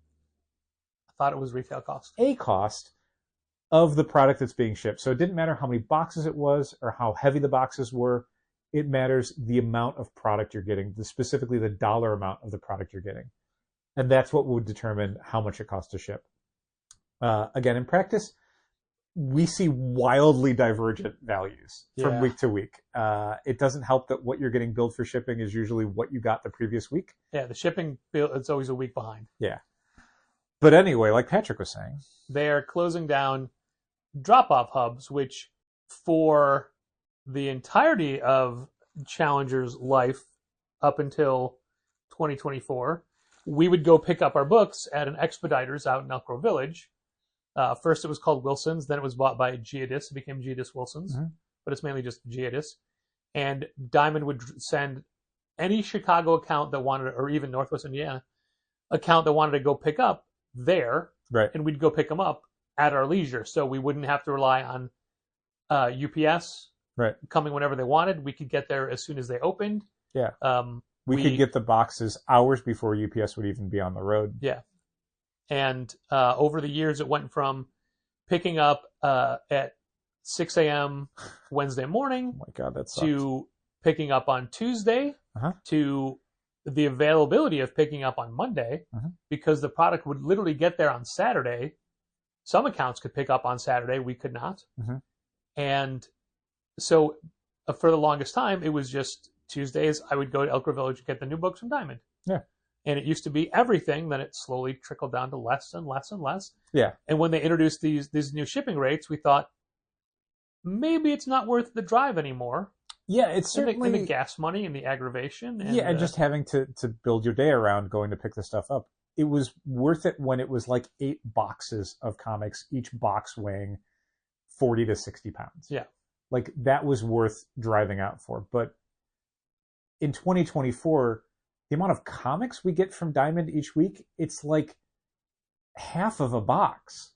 I thought it was retail cost. A cost of the product that's being shipped. So it didn't matter how many boxes it was or how heavy the boxes were. It matters the amount of product you're getting, specifically the dollar amount of the product you're getting. And that's what would determine how much it costs to ship. Again, in practice, we see wildly divergent values from week to week. It doesn't help that what you're getting billed for shipping is usually what you got the previous week. Yeah, the shipping bill, it's always a week behind. Yeah. But anyway, like Patrick was saying, they are closing down drop-off hubs, which for the entirety of Challenger's life up until 2024, we would go pick up our books at an Expeditors out in Elk Grove Village. First it was called Wilson's, then it was bought by Giadis. It became Giadis Wilson's, but it's mainly just Giadis. And Daimond would send any Chicago account that wanted, or even Northwest Indiana account that wanted to go pick up there, right? And we'd go pick them up at our leisure. So we wouldn't have to rely on UPS coming whenever they wanted. We could get there as soon as they opened. Yeah. We could get the boxes hours before UPS would even be on the road. Yeah. And over the years, it went from picking up at 6 a.m. Wednesday morning oh my God, that sucks. to picking up on Tuesday to the availability of picking up on Monday because the product would literally get there on Saturday. Some accounts could pick up on Saturday. We could not. And so for the longest time, it was just Tuesdays. I would go to Elk Grove Village and get the new books from Daimond. Yeah. And it used to be everything. Then it slowly trickled down to less and less and less. Yeah. And when they introduced these new shipping rates, we thought maybe it's not worth the drive anymore. Yeah, it's certainly... And the gas money and the aggravation. And and just having to build your day around going to pick this stuff up. it was worth it when it was like 8 boxes of comics, each box weighing 40 to 60 pounds. Yeah. Like that was worth driving out for. But in 2024, the amount of comics we get from Daimond each week, it's like half of a box.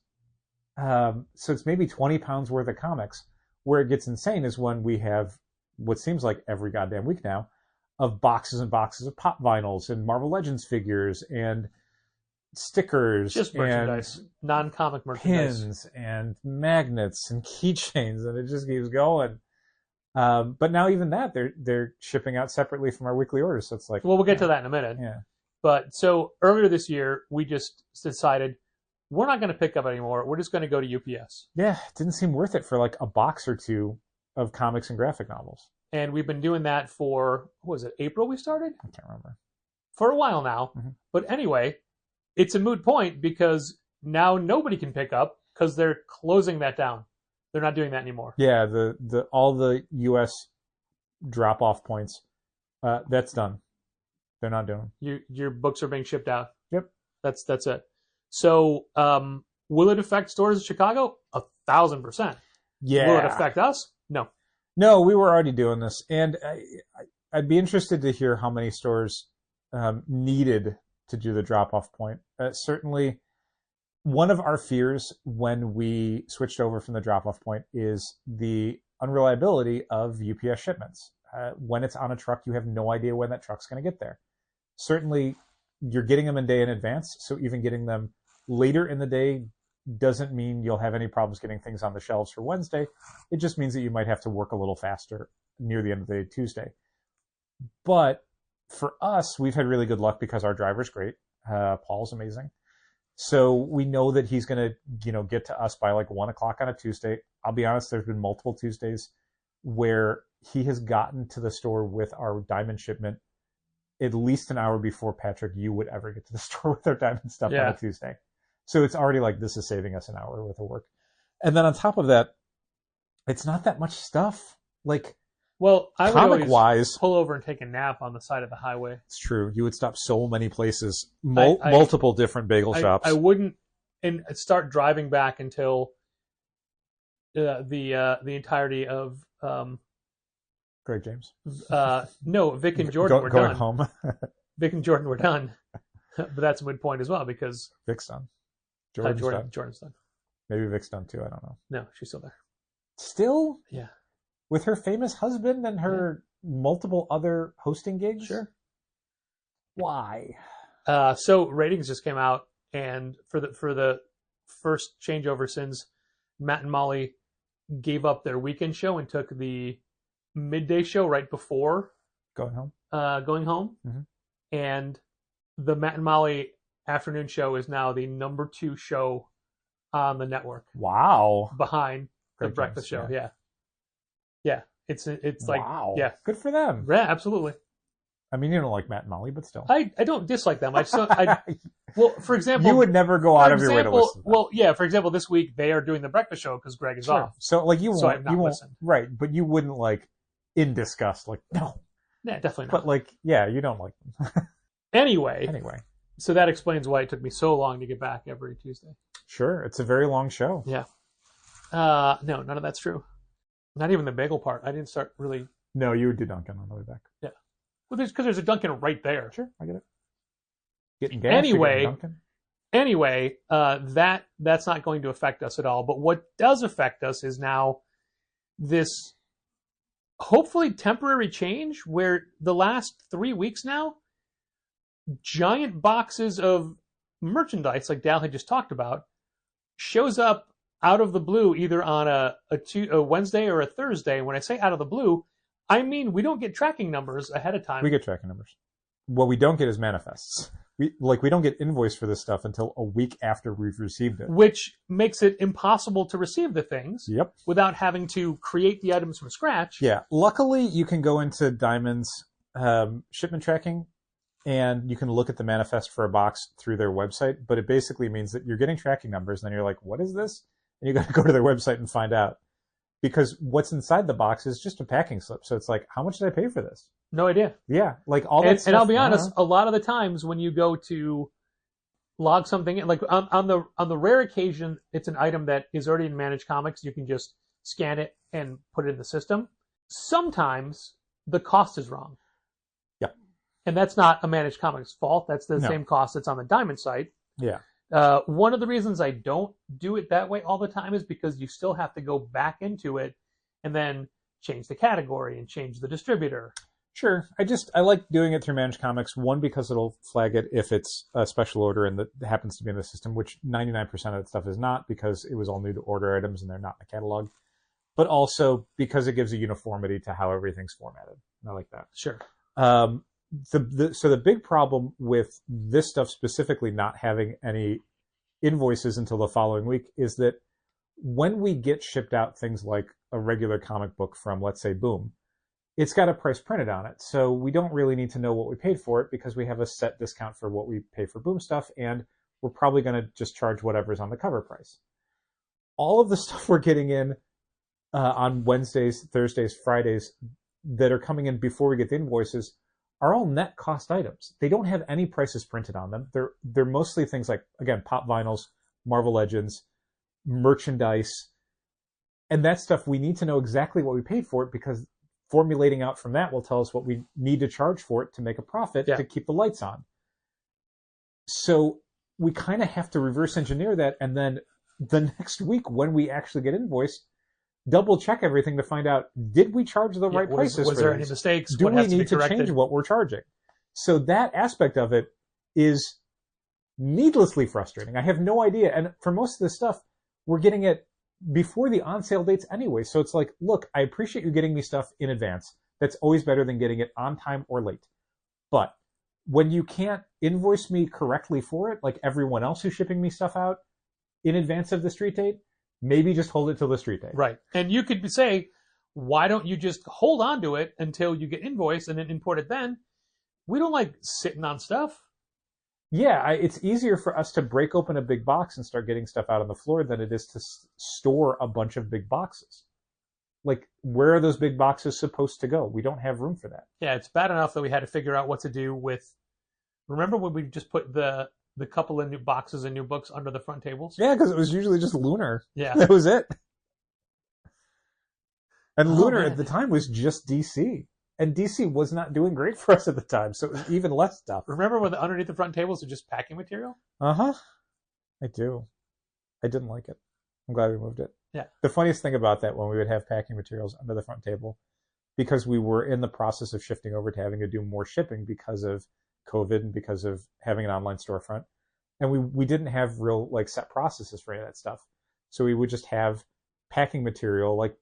So it's maybe 20 pounds worth of comics. Where it gets insane is when we have what seems like every goddamn week now of boxes and boxes of pop vinyls and Marvel Legends figures and stickers, just merchandise, non-comic merchandise, pins and magnets and keychains, and it just keeps going. But now even that they're shipping out separately from our weekly orders, so it's like, well, we'll get to that in a minute. Yeah. But so earlier this year, we just decided we're not going to pick up anymore. We're just going to go to UPS. Yeah, it didn't seem worth it for like a box or two of comics and graphic novels. And we've been doing that for, what was it, April we started? I can't remember. For a while now. Mm-hmm. But anyway, it's a moot point because now nobody can pick up because they're closing that down. They're not doing that anymore. Yeah, the all the U.S. drop-off points, that's done. They're not doing. Your books are being shipped out. Yep. That's it. So, will it affect stores in Chicago? 1,000%. Yeah. Will it affect us? No. No, we were already doing this, and I'd be interested to hear how many stores needed to do the drop-off point. Certainly, one of our fears when we switched over from the drop-off point is the unreliability of UPS shipments. When it's on a truck, you have no idea when that truck's going to get there. Certainly, you're getting them a day in advance, so even getting them later in the day doesn't mean you'll have any problems getting things on the shelves for Wednesday. It just means that you might have to work a little faster near the end of the day Tuesday. But for us, we've had really good luck because our driver's great. Paul's amazing. So we know that he's going to, get to us by like 1 o'clock on a Tuesday. I'll be honest, there's been multiple Tuesdays where he has gotten to the store with our Daimond shipment at least an hour before, Patrick, you would ever get to the store with our Daimond stuff on a Tuesday. So it's already like, this is saving us an hour worth of work. And then on top of that, it's not that much stuff. Like, well, I would comic wise, pull over and take a nap on the side of the highway. It's true. You would stop so many places, multiple different bagel shops. I wouldn't, and start driving back until the entirety of Greg James. No, Vic and Jordan were going done. Home. Vic and Jordan were done, but that's a midpoint as well because Vic's done. Jordan's done. Maybe Vic's done too. I don't know. No, she's still there. Still? Yeah. With her famous husband and her multiple other hosting gigs? Sure. Why? So ratings just came out, and for the first changeover since Matt and Molly gave up their weekend show and took the midday show right before going home. Mm-hmm. And the Matt and Molly afternoon show is now the number 2 show on the network. Wow. Behind the Great breakfast James, show. Yeah. It's like, wow. Yeah. Good for them. Yeah, absolutely. I mean, you don't like Matt and Molly, but still. I don't dislike them. I just well, for example, you would never go out of your way to listen to them. Well, yeah, for example, this week they are doing the breakfast show because Greg is off. So like you won't listen. Right, but you wouldn't like in disgust like no. Yeah, definitely not. But like you don't like them. Anyway. So that explains why it took me so long to get back every Tuesday. Sure, it's a very long show. Yeah. No, none of that's true. Not even the bagel part. I didn't start really. No, you would do Dunkin' on the way back. Yeah. Well, because there's a Dunkin' right there. Sure, I get it. Getting gas. Anyway, that's not going to affect us at all. But what does affect us is now this hopefully temporary change where the last 3 weeks now, giant boxes of merchandise, like Dal had just talked about, shows up out of the blue either on a Wednesday or a Thursday. When I say out of the blue, I mean we don't get tracking numbers ahead of time. We get tracking numbers. What we don't get is manifests. We don't get invoiced for this stuff until a week after we've received it. Which makes it impossible to receive the things without having to create the items from scratch. Yeah. Luckily, you can go into Daimond's shipment tracking and you can look at the manifest for a box through their website, but it basically means that you're getting tracking numbers and then you're like, what is this? And you got to go to their website and find out. Because what's inside the box is just a packing slip. So it's like, how much did I pay for this? No idea. Yeah, like all that stuff. And I'll be honest, a lot of the times when you go to log something in. Like on the rare occasion it's an item that is already in Managed Comics, you can just scan it and put it in the system. Sometimes the cost is wrong. Yeah. And that's not a Managed Comics fault. That's the same cost that's on the Daimond site. Yeah. One of the reasons I don't do it that way all the time is because you still have to go back into it and then change the category and change the distributor. Sure. I like doing it through Managed Comics. One, because it'll flag it if it's a special order and that happens to be in the system, which 99% of that stuff is not, because it was all new to order items and they're not in the catalog. But also because it gives a uniformity to how everything's formatted. I like that. Sure. So the big problem with this stuff specifically not having any invoices until the following week is that when we get shipped out things like a regular comic book from, let's say, Boom, it's got a price printed on it. So we don't really need to know what we paid for it because we have a set discount for what we pay for Boom stuff, and we're probably going to just charge whatever's on the cover price. All of the stuff we're getting in on Wednesdays, Thursdays, Fridays that are coming in before we get the invoices are all net cost items. They don't have any prices printed on them. They're mostly things like, again, pop vinyls, Marvel Legends, merchandise, and that stuff we need to know exactly what we paid for it, because formulating out from that will tell us what we need to charge for it to make a profit to keep the lights on. So we kind of have to reverse engineer that, and then the next week when we actually get invoiced, double check everything to find out, did we charge the right prices? Was there any mistakes? Do we need to change what we're charging? So that aspect of it is needlessly frustrating. I have no idea. And for most of this stuff, we're getting it before the on-sale dates anyway. So it's like, look, I appreciate you getting me stuff in advance. That's always better than getting it on time or late. But when you can't invoice me correctly for it, like everyone else who's shipping me stuff out in advance of the street date, maybe just hold it till the street date. Right. And you could say, why don't you just hold on to it until you get invoiced and then import it then? We don't like sitting on stuff. Yeah, it's easier for us to break open a big box and start getting stuff out on the floor than it is to store a bunch of big boxes. Like, where are those big boxes supposed to go? We don't have room for that. Yeah, it's bad enough that we had to figure out what to do with... Remember when we just put the couple of new boxes and new books under the front tables? Yeah, because it was usually just Lunar. Yeah. That was it. And Lunar at the time was just DC. And DC was not doing great for us at the time, so it was even less stuff. Remember when underneath the front tables are just packing material? Uh-huh. I do. I didn't like it. I'm glad we moved it. Yeah. The funniest thing about that, when we would have packing materials under the front table, because we were in the process of shifting over to having to do more shipping because of COVID and because of having an online storefront, and we didn't have real like set processes for any of that stuff. So we would just have packing material, like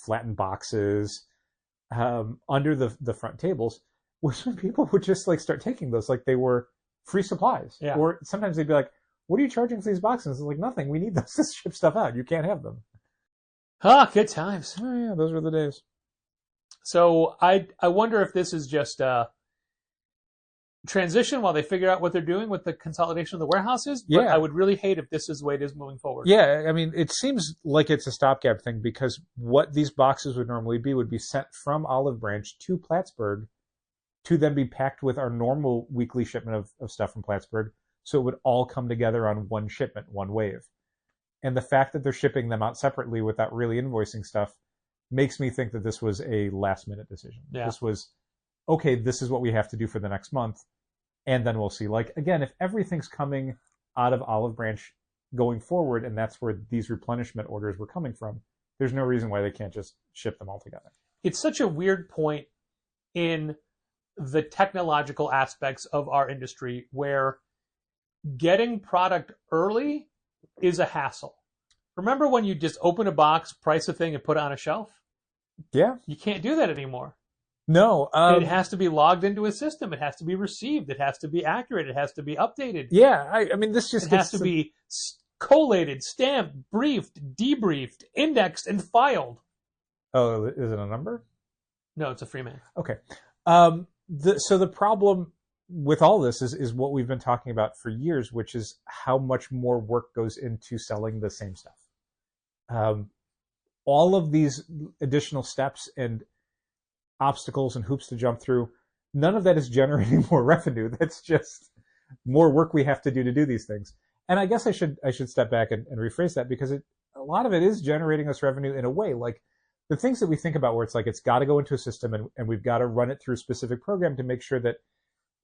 flattened boxes, under the front tables, which when people would just like start taking those like they were free supplies. Yeah. Or sometimes they'd be like, what are you charging for these boxes? It's like, nothing. We need those to ship stuff out. You can't have them. Ah, good times. Oh yeah, those were the days. So I wonder if this is just a transition while they figure out what they're doing with the consolidation of the warehouses. But Yeah. I would really hate if this is the way it is moving forward. Yeah, I mean, it seems like it's a stopgap thing, because what these boxes would normally be would be sent from Olive Branch to Plattsburgh to then be packed with our normal weekly shipment of stuff from Plattsburgh. So it would all come together on one shipment, one wave. And the fact that they're shipping them out separately without really invoicing stuff makes me think that this was a last-minute decision. Yeah. This was, okay, this is what we have to do for the next month, and then we'll see. Like, again, if everything's coming out of Olive Branch going forward, and that's where these replenishment orders were coming from, there's no reason why they can't just ship them all together. It's such a weird point in the technological aspects of our industry where getting product early is a hassle. Remember when you just open a box, price a thing, and put it on a shelf? Yeah. You can't do that anymore. No. It has to be logged into a system. It has to be received. It has to be accurate. It has to be updated. Yeah, I mean, this just It has to be collated, stamped, briefed, debriefed, indexed, and filed. Oh, is it a number? No, it's a free man. Okay. So the problem with all this is what we've been talking about for years, which is how much more work goes into selling the same stuff. All of these additional steps and obstacles and hoops to jump through, none of that is generating more revenue. That's just more work we have to do these things. And I guess I should step back and rephrase that, because a lot of it is generating us revenue in a way. Like the things that we think about where it's like it's got to go into a system and we've got to run it through a specific program to make sure that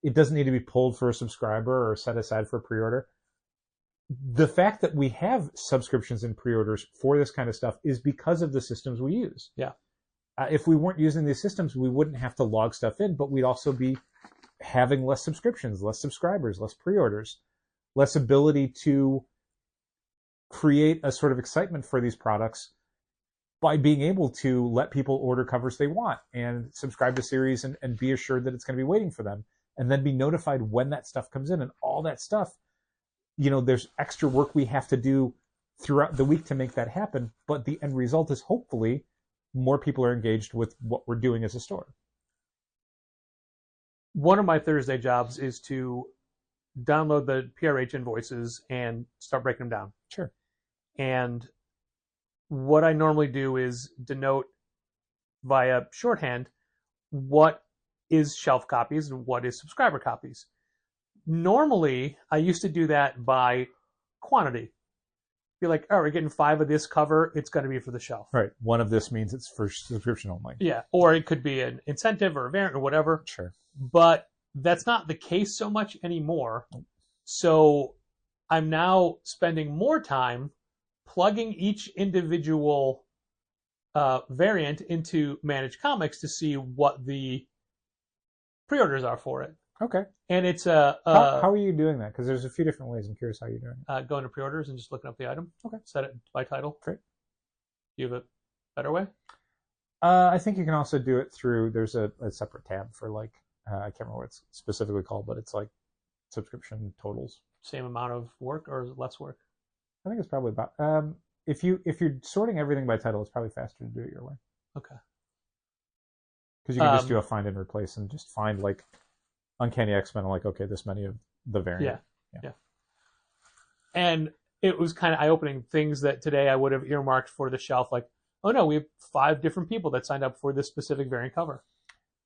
it doesn't need to be pulled for a subscriber or set aside for pre-order. The fact that we have subscriptions and pre-orders for this kind of stuff is because of the systems we use. Yeah. If we weren't using these systems, we wouldn't have to log stuff in, but we'd also be having less subscriptions, less subscribers, less pre-orders, less ability to create a sort of excitement for these products by being able to let people order covers they want and subscribe to series and be assured that it's going to be waiting for them, and then be notified when that stuff comes in and all that stuff. You know, there's extra work we have to do throughout the week to make that happen, but the end result is hopefully more people are engaged with what we're doing as a store. One of my Thursday jobs is to download the PRH invoices and start breaking them down. Sure. And what I normally do is denote via shorthand what is shelf copies and what is subscriber copies. Normally, I used to do that by quantity. Be like, oh, we're getting 5 of this cover. It's going to be for the shelf. Right. One of this means it's for subscription only. Yeah. Or it could be an incentive or a variant or whatever. Sure. But that's not the case so much anymore. So I'm now spending more time plugging each individual variant into Managed Comics to see what the pre-orders are for it. Okay. And it's how are you doing that? Because there's a few different ways. I'm curious how you're doing it. Going to pre-orders and just looking up the item. Okay. Set it by title. Great. Do you have a better way? I think you can also do it through, there's a separate tab for like, I can't remember what it's specifically called, but it's like subscription totals. Same amount of work or less work? I think it's probably about, if you're sorting everything by title, it's probably faster to do it your way. Okay. Because you can just do a find and replace and just find like Uncanny X-Men, like, okay, this many of the variant. Yeah. And it was kind of eye-opening, things that today I would have earmarked for the shelf, like, oh no, we have 5 different people that signed up for this specific variant cover.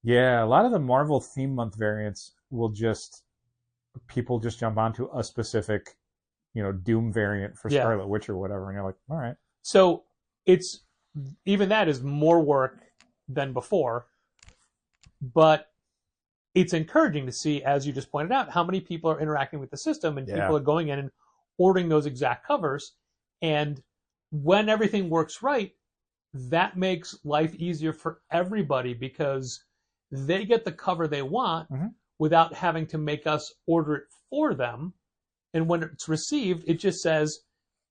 Yeah, a lot of the Marvel theme month variants will people just jump onto a specific, Doom variant for Scarlet Witch or whatever, and you're like, all right. So it's, even that is more work than before, but it's encouraging to see, as you just pointed out, how many people are interacting with the system and people are going in and ordering those exact covers. And when everything works right, that makes life easier for everybody because they get the cover they want without having to make us order it for them. And when it's received, it just says,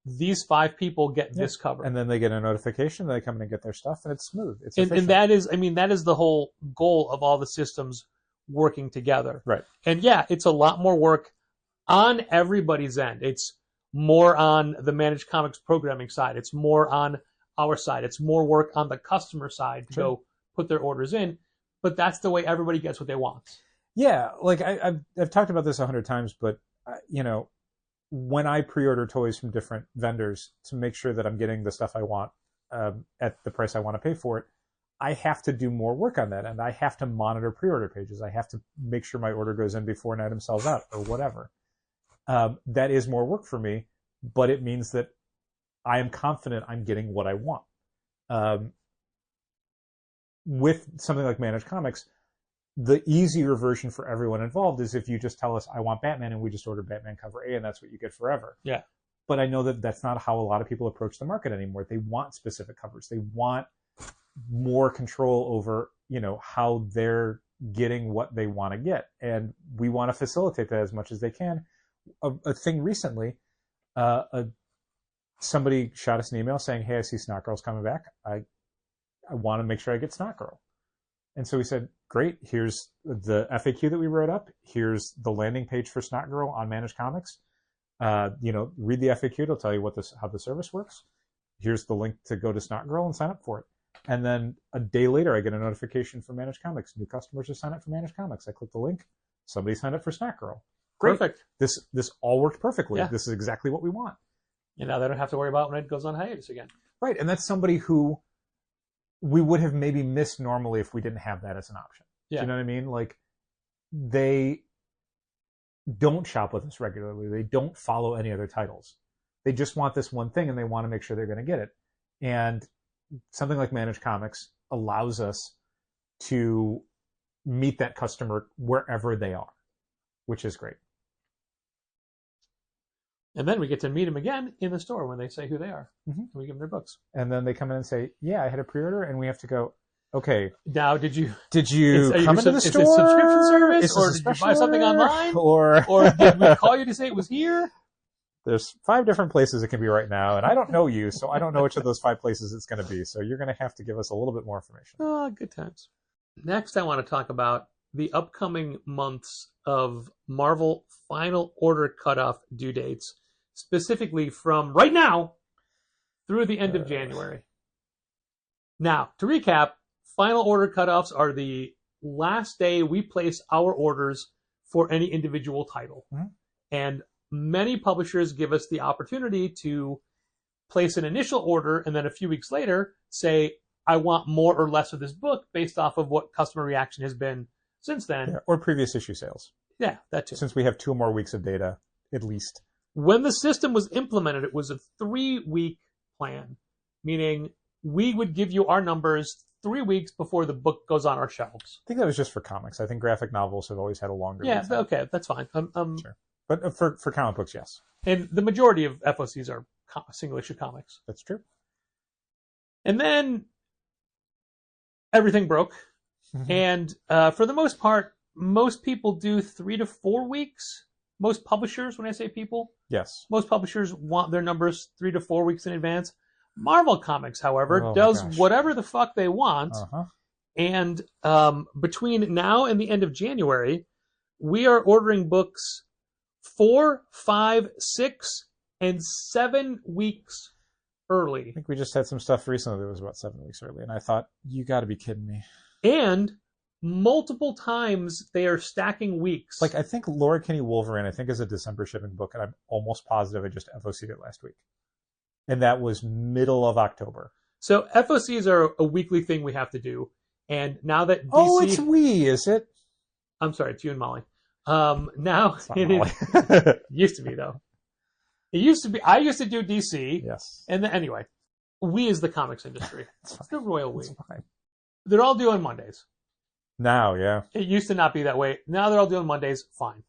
these 5 people get this cover. And then they get a notification, they come in and get their stuff, and it's smooth. It's and that is the whole goal of all the systems working together. Right. And it's a lot more work on everybody's end. It's more on the Managed Comics programming side. It's more on our side. It's more work on the customer side to go put their orders in. But that's the way everybody gets what they want. Yeah, like I've talked about this 100 times, but when I pre-order toys from different vendors to make sure that I'm getting the stuff I want at the price I want to pay for it, I have to do more work on that, and I have to monitor pre-order pages. I have to make sure my order goes in before an item sells out or whatever. That is more work for me, but it means that I am confident I'm getting what I want. With something like Managed Comics, the easier version for everyone involved is if you just tell us, I want Batman, and we just order Batman cover A, and that's what you get forever. Yeah. But I know that that's not how a lot of people approach the market anymore. They want specific covers. They want more control over, how they're getting what they want to get. And we want to facilitate that as much as they can. A thing recently, somebody shot us an email saying, hey, I see Snot Girl's coming back. I want to make sure I get Snot Girl. And so we said, great, here's the FAQ that we wrote up. Here's the landing page for Snot Girl on Managed Comics. Read the FAQ. It'll tell you how the service works. Here's the link to go to Snot Girl and sign up for it. And then a day later, I get a notification from Managed Comics. New customers have signed up for Managed Comics. I click the link. Somebody signed up for Snot Girl. Great. Perfect. This all worked perfectly. Yeah. This is exactly what we want. And now they don't have to worry about when it goes on hiatus again. Right. And that's somebody who we would have maybe missed normally if we didn't have that as an option. Yeah. Do you know what I mean? Like, they don't shop with us regularly. They don't follow any other titles. They just want this one thing, and they want to make sure they're going to get it. And something like Managed Comics allows us to meet that customer wherever they are, which is great. And then we get to meet them again in the store when they say who they are. Mm-hmm. And we give them their books. And then they come in and say, yeah, I had a pre-order, and we have to go, okay. Now, did you come into the store? Is it a subscription service? Or did you buy something online? Or did we call you to say it was here? There's 5 different places it can be right now, and I don't know you, so I don't know which of those 5 places it's going to be. So you're going to have to give us a little bit more information. Oh, good times. Next, I want to talk about the upcoming months of Marvel final order cutoff due dates, specifically from right now through the end of January. Now, to recap, final order cutoffs are the last day we place our orders for any individual title. Mm-hmm. And many publishers give us the opportunity to place an initial order and then a few weeks later say, I want more or less of this book based off of what customer reaction has been since then. Yeah, or previous issue sales. Yeah, that too. Since we have 2 more weeks of data, at least. When the system was implemented, it was a 3-week plan, meaning we would give you our numbers 3 weeks before the book goes on our shelves. I think that was just for comics. I think graphic novels have always had a longer Yeah, okay, that's fine. Sure. But for comic books, yes. And the majority of FOCs are single-issue comics. That's true. And then everything broke. Mm-hmm. And for the most part, most people do 3 to 4 weeks. Most publishers, when I say people, yes, most publishers want their numbers 3 to 4 weeks in advance. Marvel Comics, however, does whatever the fuck they want. Uh-huh. And between now and the end of January, we are ordering books 4, 5, 6, and 7 weeks early. I think we just had some stuff recently that was about 7 weeks early, and I thought, you got to be kidding me. And multiple times they are stacking weeks. Like, I think Laura Kinney Wolverine, I think, is a December shipping book, and I'm almost positive I just FOC'd it last week. And that was middle of October. So FOCs are a weekly thing we have to do. And now that DC... Oh, it's we, is it? I'm sorry, it's you and Molly. Now it used to be, though. It used to be. I used to do DC. Yes. And then, anyway, we is the comics industry. It's the royal we. It's fine. They're all due on Mondays. Now, yeah. It used to not be that way. Now they're all due on Mondays. Fine.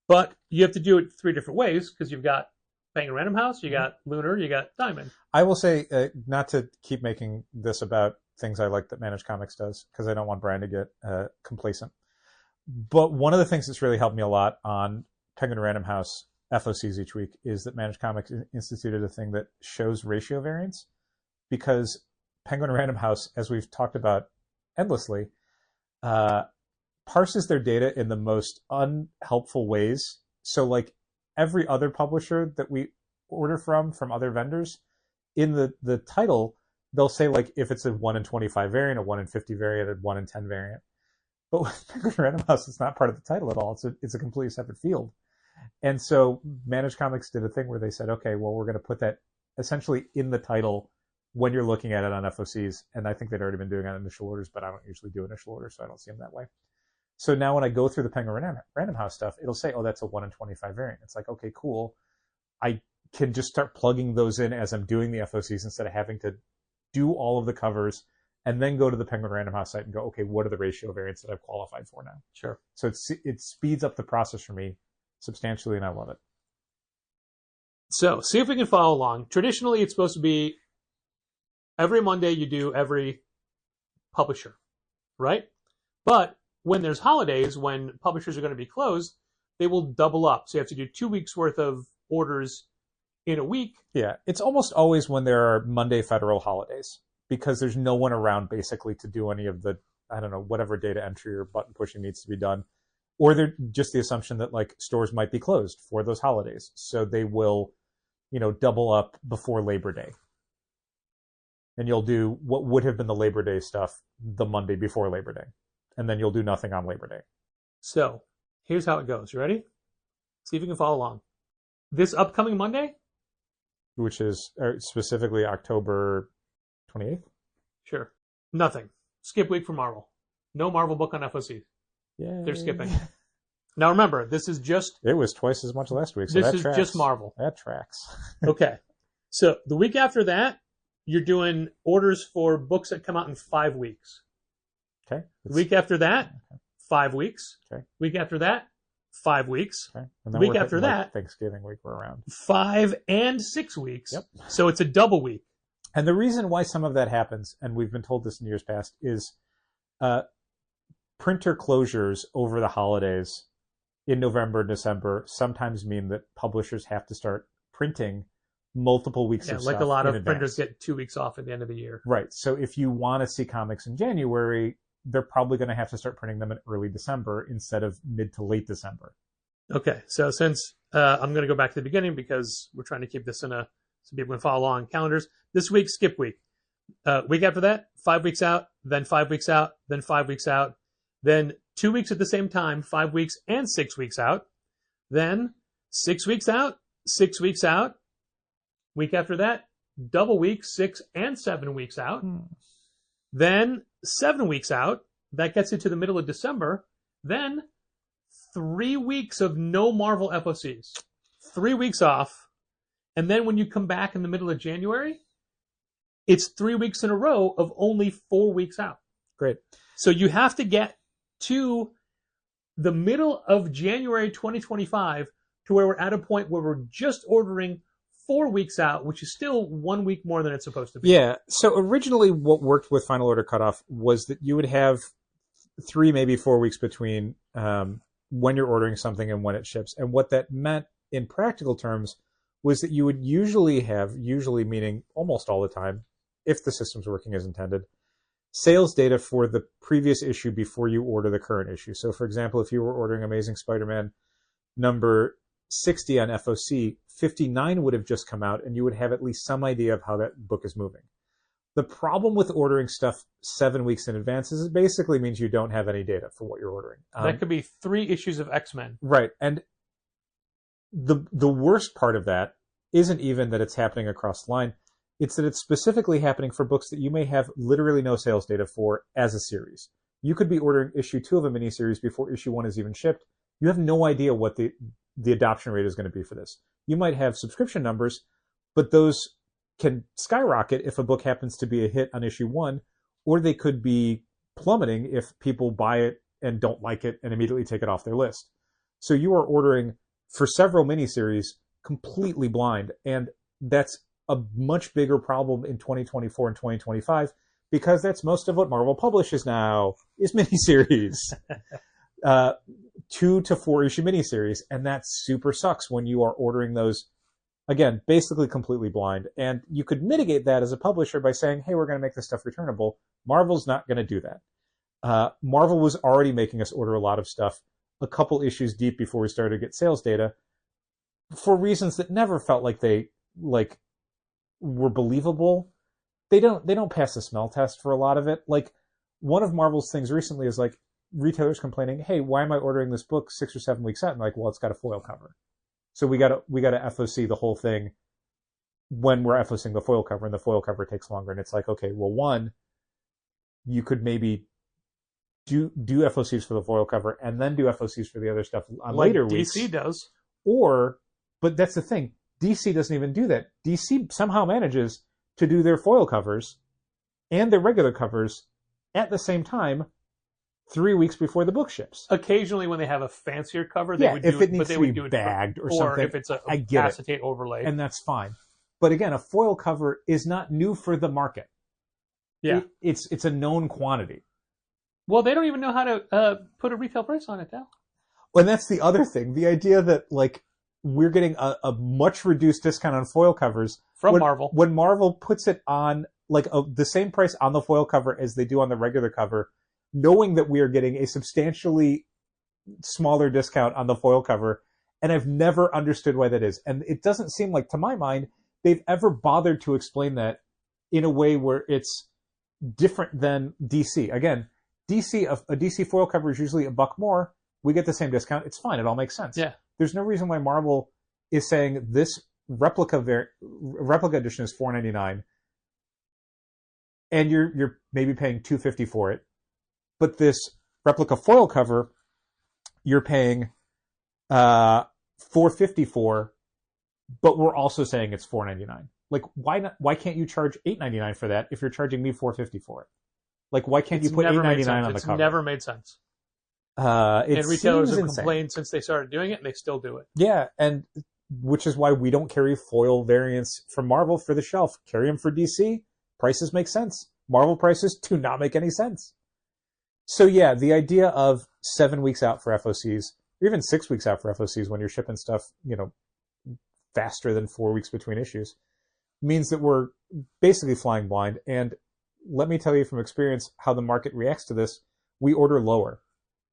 But you have to do it 3 different ways because you've got Penguin Random House, you got Lunar, you got Daimond. I will say, not to keep making this about things I like that Managed Comics does, because I don't want Brian to get complacent. But one of the things that's really helped me a lot on Penguin Random House FOCs each week is that Managed Comics instituted a thing that shows ratio variance, because Penguin Random House, as we've talked about endlessly, parses their data in the most unhelpful ways. So like every other publisher that we order from other vendors, in the title, they'll say like if it's a 1 in 25 variant, a 1 in 50 variant, a 1 in 10 variant. But with Penguin Random House, it's not part of the title at all. It's a completely separate field. And so Managed Comics did a thing where they said, okay, well, we're going to put that essentially in the title when you're looking at it on FOCs. And I think they'd already been doing it on initial orders, but I don't usually do initial orders, so I don't see them that way. So now when I go through the Penguin Random House stuff, it'll say, oh, that's a 1 in 25 variant. It's like, okay, cool. I can just start plugging those in as I'm doing the FOCs instead of having to do all of the covers and then go to the Penguin Random House site and go, okay, what are the ratio variants that I've qualified for now? Sure. So it speeds up the process for me substantially, and I love it. So see if we can follow along. Traditionally, it's supposed to be every Monday you do every publisher, right? But when there's holidays, when publishers are going to be closed, they will double up. So you have to do 2 weeks worth of orders in a week. Yeah, it's almost always when there are Monday federal holidays, because there's no one around basically to do any of the, I don't know, whatever data entry or button pushing needs to be done. Or they're just the assumption that like stores might be closed for those holidays. So they will, double up before Labor Day. And you'll do what would have been the Labor Day stuff the Monday before Labor Day. And then you'll do nothing on Labor Day. So here's how it goes. You ready? See if you can follow along. This upcoming Monday, which is specifically October 28th? Sure. Nothing. Skip week for Marvel. No Marvel book on FOC. Yeah. They're skipping. Now remember, this is just It was twice as much last week. So this that is tracks. just Marvel. That tracks. Okay. So the week after that, you're doing orders for books that come out in 5 weeks. Okay. The week after that, 5 weeks. Okay. Week after that, 5 weeks. Okay. The And then week we're after hitting, that, Thanksgiving week we're around. 5 and 6 weeks. Yep. So it's a double week. And the reason why some of that happens, and we've been told this in years past, is printer closures over the holidays in November and December sometimes mean that publishers have to start printing multiple weeks Yeah, of like stuff a lot in of printers advance. get 2 weeks off at the end of the year. Right. So if you want to see comics in January, they're probably going to have to start printing them in early December instead of mid to late December. Okay, so since I'm going to go back to the beginning because we're trying to keep this in a so people can follow along calendars. This week, skip week. Week after that, 5 weeks out, then 5 weeks out, then 5 weeks out, then 2 weeks at the same time, 5 weeks and 6 weeks out, then 6 weeks out, 6 weeks out. Week after that, double week, 6 and 7 weeks out. Then 7 weeks out. That gets you to the middle of December. Then 3 weeks of no Marvel FOCs. 3 weeks off. And then when you come back in the middle of January, it's 3 weeks in a row of only 4 weeks out. Great. So you have to get to the middle of January 2025 to where we're at a point where we're just ordering 4 weeks out, which is still 1 week more than it's supposed to be. Yeah. So originally what worked with final order cutoff was that you would have 3, maybe 4 weeks between when you're ordering something and when it ships. And what that meant in practical terms was that you would usually meaning almost all the time, if the system's working as intended, sales data for the previous issue before you order the current issue. So for example, if you were ordering Amazing Spider-Man number 60 on FOC, 59 would have just come out and you would have at least some idea of how that book is moving. The problem with ordering stuff 7 weeks in advance is it basically means you don't have any data for what you're ordering. That could be 3 issues of X-Men. Right. And the worst part of that isn't even that it's happening across the line. It's that it's specifically happening for books that you may have literally no sales data for as a series. You could be ordering issue 2 of a miniseries before issue 1 is even shipped. You have no idea what the adoption rate is going to be for this. You might have subscription numbers, but those can skyrocket if a book happens to be a hit on issue 1, or they could be plummeting if people buy it and don't like it and immediately take it off their list. So you are ordering for several miniseries completely blind, and that's a much bigger problem in 2024 and 2025 because that's most of what Marvel publishes now is miniseries. 2 to 4 issue miniseries, and that super sucks when you are ordering those, again, basically completely blind. And you could mitigate that as a publisher by saying, hey, we're going to make this stuff returnable. Marvel's not going to do that. Marvel was already making us order a lot of stuff a couple issues deep before we started to get sales data for reasons that never felt like they were believable. They don't pass the smell test for a lot of it. Like one of Marvel's things recently is like retailers complaining, hey, why am I ordering this book 6 or 7 weeks out? And like, well, it's got a foil cover. So we got to FOC the whole thing when we're FOCing the foil cover, and the foil cover takes longer. And it's like, okay, well, one, you could maybe do FOCs for the foil cover and then do FOCs for the other stuff on Like later weeks. DC does. But that's the thing. DC doesn't even do that. DC somehow manages to do their foil covers and their regular covers at the same time 3 weeks before the book ships. Occasionally, when they have a fancier cover, they would do if it needs but they to would be do it bagged for, or something. if it's a I get it. acetate overlay. And that's fine. But again, a foil cover is not new for the market. Yeah. It's a known quantity. Well, they don't even know how to put a retail price on it, Dal. And that's the other thing. The idea that, like, we're getting a much reduced discount on foil covers. From Marvel. When Marvel puts it on, like, the same price on the foil cover as they do on the regular cover, knowing that we are getting a substantially smaller discount on the foil cover, and I've never understood why that is. And it doesn't seem like, to my mind, they've ever bothered to explain that in a way where it's different than DC. Again, a DC foil cover is usually $1 more. We get the same discount. It's fine. It all makes sense. Yeah. There's no reason why Marvel is saying this replica edition is $4.99, and you're maybe paying $2.50 for it. But this replica foil cover, you're paying $4.54, but we're also saying it's $4.99. Like, why not? Why can't you charge $8.99 for that if you're charging me $4.50 for it? Like, why can't you put $8.99 on the cover? It's never made sense. And retailers have complained since they started doing it, and they still do it. Yeah, and which is why we don't carry foil variants from Marvel for the shelf. Carry them for DC. Prices make sense. Marvel prices do not make any sense. So yeah, the idea of 7 weeks out for FOCs, or even 6 weeks out for FOCs when you're shipping stuff, faster than 4 weeks between issues, means that we're basically flying blind. And let me tell you from experience how the market reacts to this. We order lower.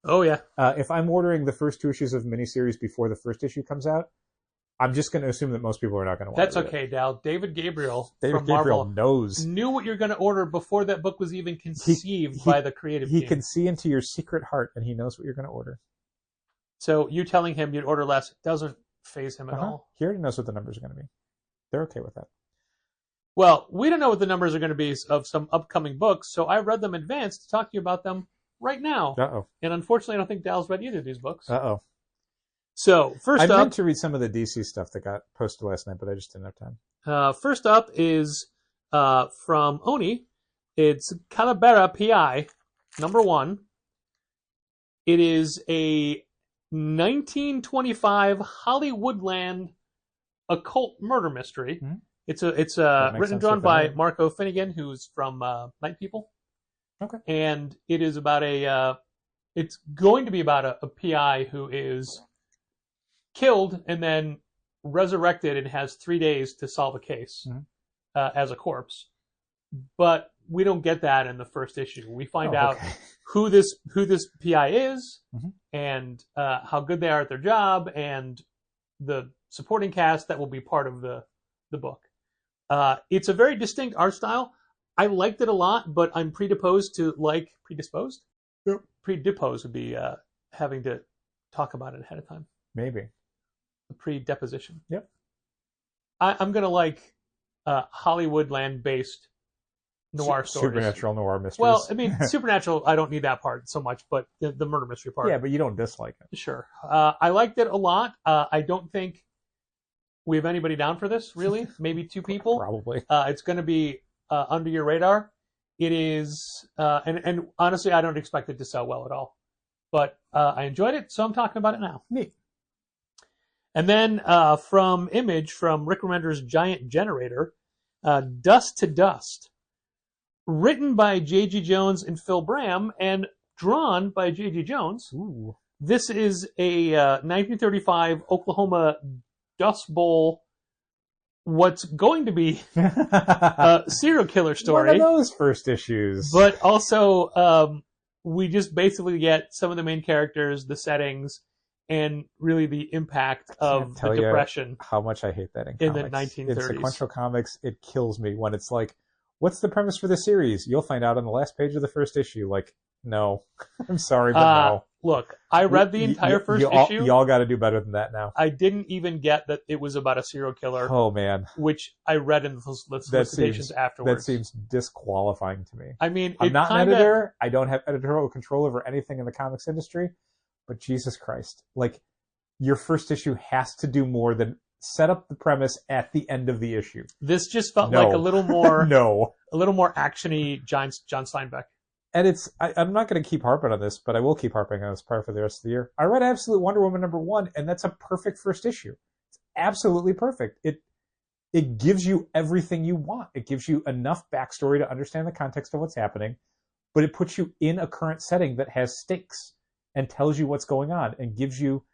Oh, yeah. If I'm ordering the first 2 issues of miniseries before the first issue comes out, I'm just going to assume that most people are not going to want That's to. That's okay, Dal. David Gabriel Marvel knows. Knew what you're going to order before that book was even conceived by the creative team. He can see into your secret heart, and he knows what you're going to order. So you telling him you'd order less doesn't faze him at all. He already knows what the numbers are going to be. They're okay with that. Well, we don't know what the numbers are going to be of some upcoming books, so I read them in advance to talk to you about them right now. Uh-oh. And unfortunately, I don't think Dal's read either of these books. Uh-oh. So, first up... I meant to read some of the DC stuff that got posted last night, but I just didn't have time. First up is from Oni. It's CALAVERA P.I. #1. It is a 1925 Hollywoodland occult murder mystery. Mm-hmm. It's written and drawn by Marco Finnegan, who's from Night People. Okay. And it is about it's going to be about a PI who is killed and then resurrected and has 3 days to solve a case as a corpse. But we don't get that in the first issue. We find out who this PI is and how good they are at their job and the supporting cast that will be part of the book. It's a very distinct art style. I liked it a lot, but I'm predisposed to like predisposed. Yep. Predisposed would be having to talk about it ahead of time. Maybe. A pre-deposition. Yep. I'm gonna like Hollywoodland-based noir stories. Supernatural noir mysteries. Well, I mean, supernatural. I don't need that part so much, but the murder mystery part. Yeah, but you don't dislike it. Sure. I liked it a lot. I don't think we have anybody down for this. Really, maybe 2 people. Probably. It's going to be under your radar. It is, and honestly, I don't expect it to sell well at all. But I enjoyed it, so I'm talking about it now. Neat. And then from Image, from Rick Remender's Giant Generator, Dust to Dust. Written by J.G. Jones and Phil Bram, and drawn by J.G. Jones. Ooh. This is a 1935 Oklahoma Dust Bowl, what's going to be a serial killer story. One of those first issues. But also, we just basically get some of the main characters, the settings, and really the impact of the Depression. How much I hate that in the 1930s. In sequential comics, it kills me when it's like, what's the premise for the series? You'll find out on the last page of the first issue. Like, no. I'm sorry, but no. Look, I read the entire first issue. Y'all got to do better than that now. I didn't even get that it was about a serial killer. Oh, man. Which I read in the solicitations afterwards. That seems disqualifying to me. I mean, I'm not an editor. I don't have editorial control over anything in the comics industry. But Jesus Christ. Like, your first issue has to do more than set up the premise at the end of the issue. This just felt like a little more... a little more action-y John Steinbeck. And I'm not going to keep harping on this, but I will keep harping on this part for the rest of the year. I read Absolute Wonder Woman #1, and that's a perfect first issue. It's absolutely perfect. It gives you everything you want. It gives you enough backstory to understand the context of what's happening, but it puts you in a current setting that has stakes and tells you what's going on and gives you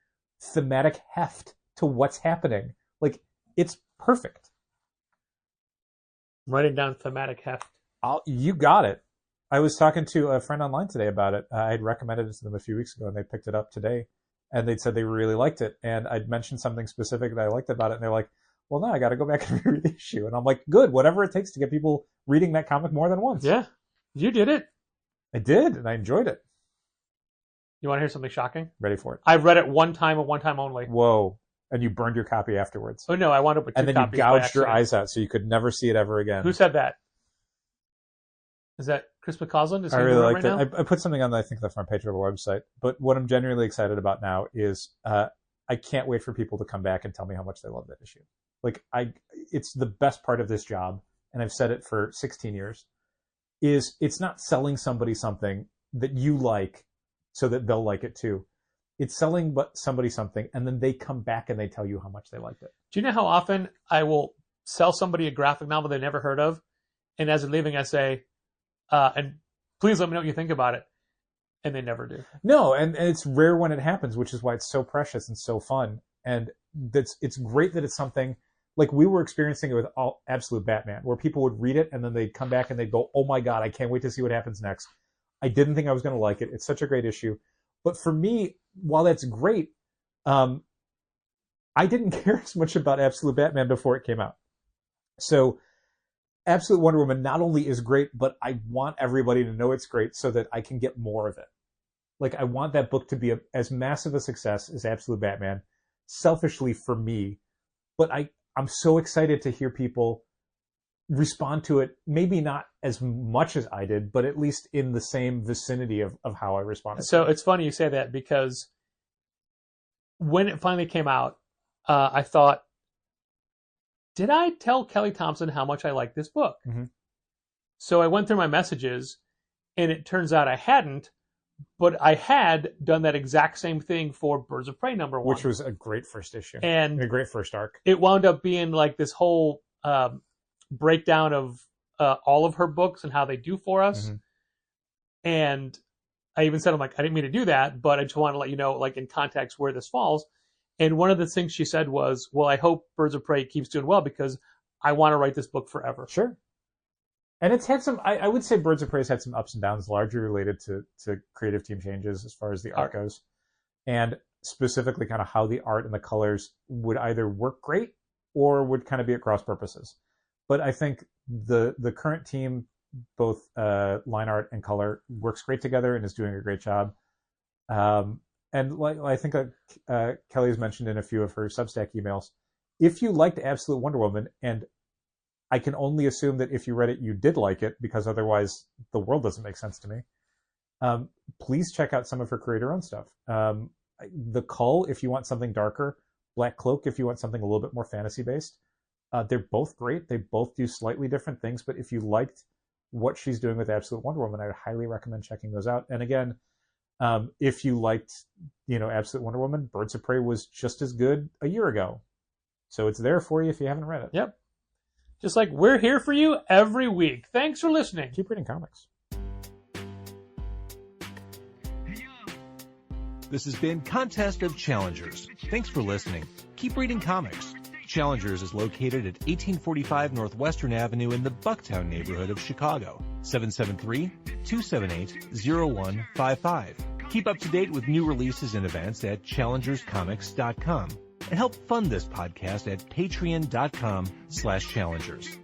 thematic heft to what's happening. Like, it's perfect. I'm writing down thematic heft. You got it. I was talking to a friend online today about it. I had recommended it to them a few weeks ago, and they picked it up today. And they said they really liked it. And I'd mentioned something specific that I liked about it, and they're like, well, now I got to go back and reread the issue. And I'm like, good, whatever it takes to get people reading that comic more than once. Yeah, you did it. I did, and I enjoyed it. You want to hear something shocking? Ready for it. I've read it one time and one time only. Whoa. And you burned your copy afterwards. Oh, no, I wound up with 2 copies. And then you gouged your eyes out so you could never see it ever again. Who said that? Is that Chris McCausland? I really liked it. I put something on, I think, the front page of our website. But what I'm genuinely excited about now is I can't wait for people to come back and tell me how much they love that issue. Like, it's the best part of this job, and I've said it for 16 years, is it's not selling somebody something that you like so that they'll like it too. It's selling somebody something, and then they come back and they tell you how much they liked it. Do you know how often I will sell somebody a graphic novel they never heard of, and as they're leaving I say, and please let me know what you think about it, and they never do. No, and it's rare when it happens, which is why it's so precious and so fun. And it's great that it's something, like we were experiencing it with Absolute Batman, where people would read it and then they'd come back and they'd go, oh my God, I can't wait to see what happens next. I didn't think I was going to like it. It's such a great issue. But for me, while that's great, I didn't care as much about Absolute Batman before it came out. So Absolute Wonder Woman not only is great, but I want everybody to know it's great so that I can get more of it. Like, I want that book to be as massive a success as Absolute Batman, selfishly for me. But I'm so excited to hear people respond to it, maybe not as much as I did, but at least in the same vicinity of how I responded. So it's funny you say that, because when it finally came out, I thought, did I tell Kelly Thompson how much I liked this book? Mm-hmm. So I went through my messages, and it turns out I hadn't, but I had done that exact same thing for Birds of Prey #1. Which was a great first issue. And a great first arc. It wound up being like this whole breakdown of all of her books and how they do for us. Mm-hmm. And I even said, I'm like, I didn't mean to do that, but I just want to let you know, like, in context where this falls. And one of the things she said was, well, I hope Birds of Prey keeps doing well because I want to write this book forever. Sure. And it's had some, I would say Birds of Prey has had some ups and downs, largely related to creative team changes as far as the art goes. And specifically kind of how the art and the colors would either work great or would kind of be at cross purposes. But I think the current team, both line art and color, works great together and is doing a great job. And like I think Kelly's mentioned in a few of her Substack emails, if you liked Absolute Wonder Woman, and I can only assume that if you read it, you did like it, because otherwise the world doesn't make sense to me, please check out some of her creator-owned stuff. The Cull, if you want something darker, Black Cloak, if you want something a little bit more fantasy-based. They're both great. They both do slightly different things, but if you liked what she's doing with Absolute Wonder Woman, I would highly recommend checking those out. And again, if you liked, Absolute Wonder Woman, Birds of Prey was just as good a year ago. So it's there for you if you haven't read it. Yep. Just like we're here for you every week. Thanks for listening. Keep reading comics. This has been Contest of Challengers. Thanks for listening. Keep reading comics. Challengers is located at 1845 Northwestern Avenue in the Bucktown neighborhood of Chicago. 773-278-0155. Keep up to date with new releases and events at challengerscomics.com. And help fund this podcast at patreon.com/challengers.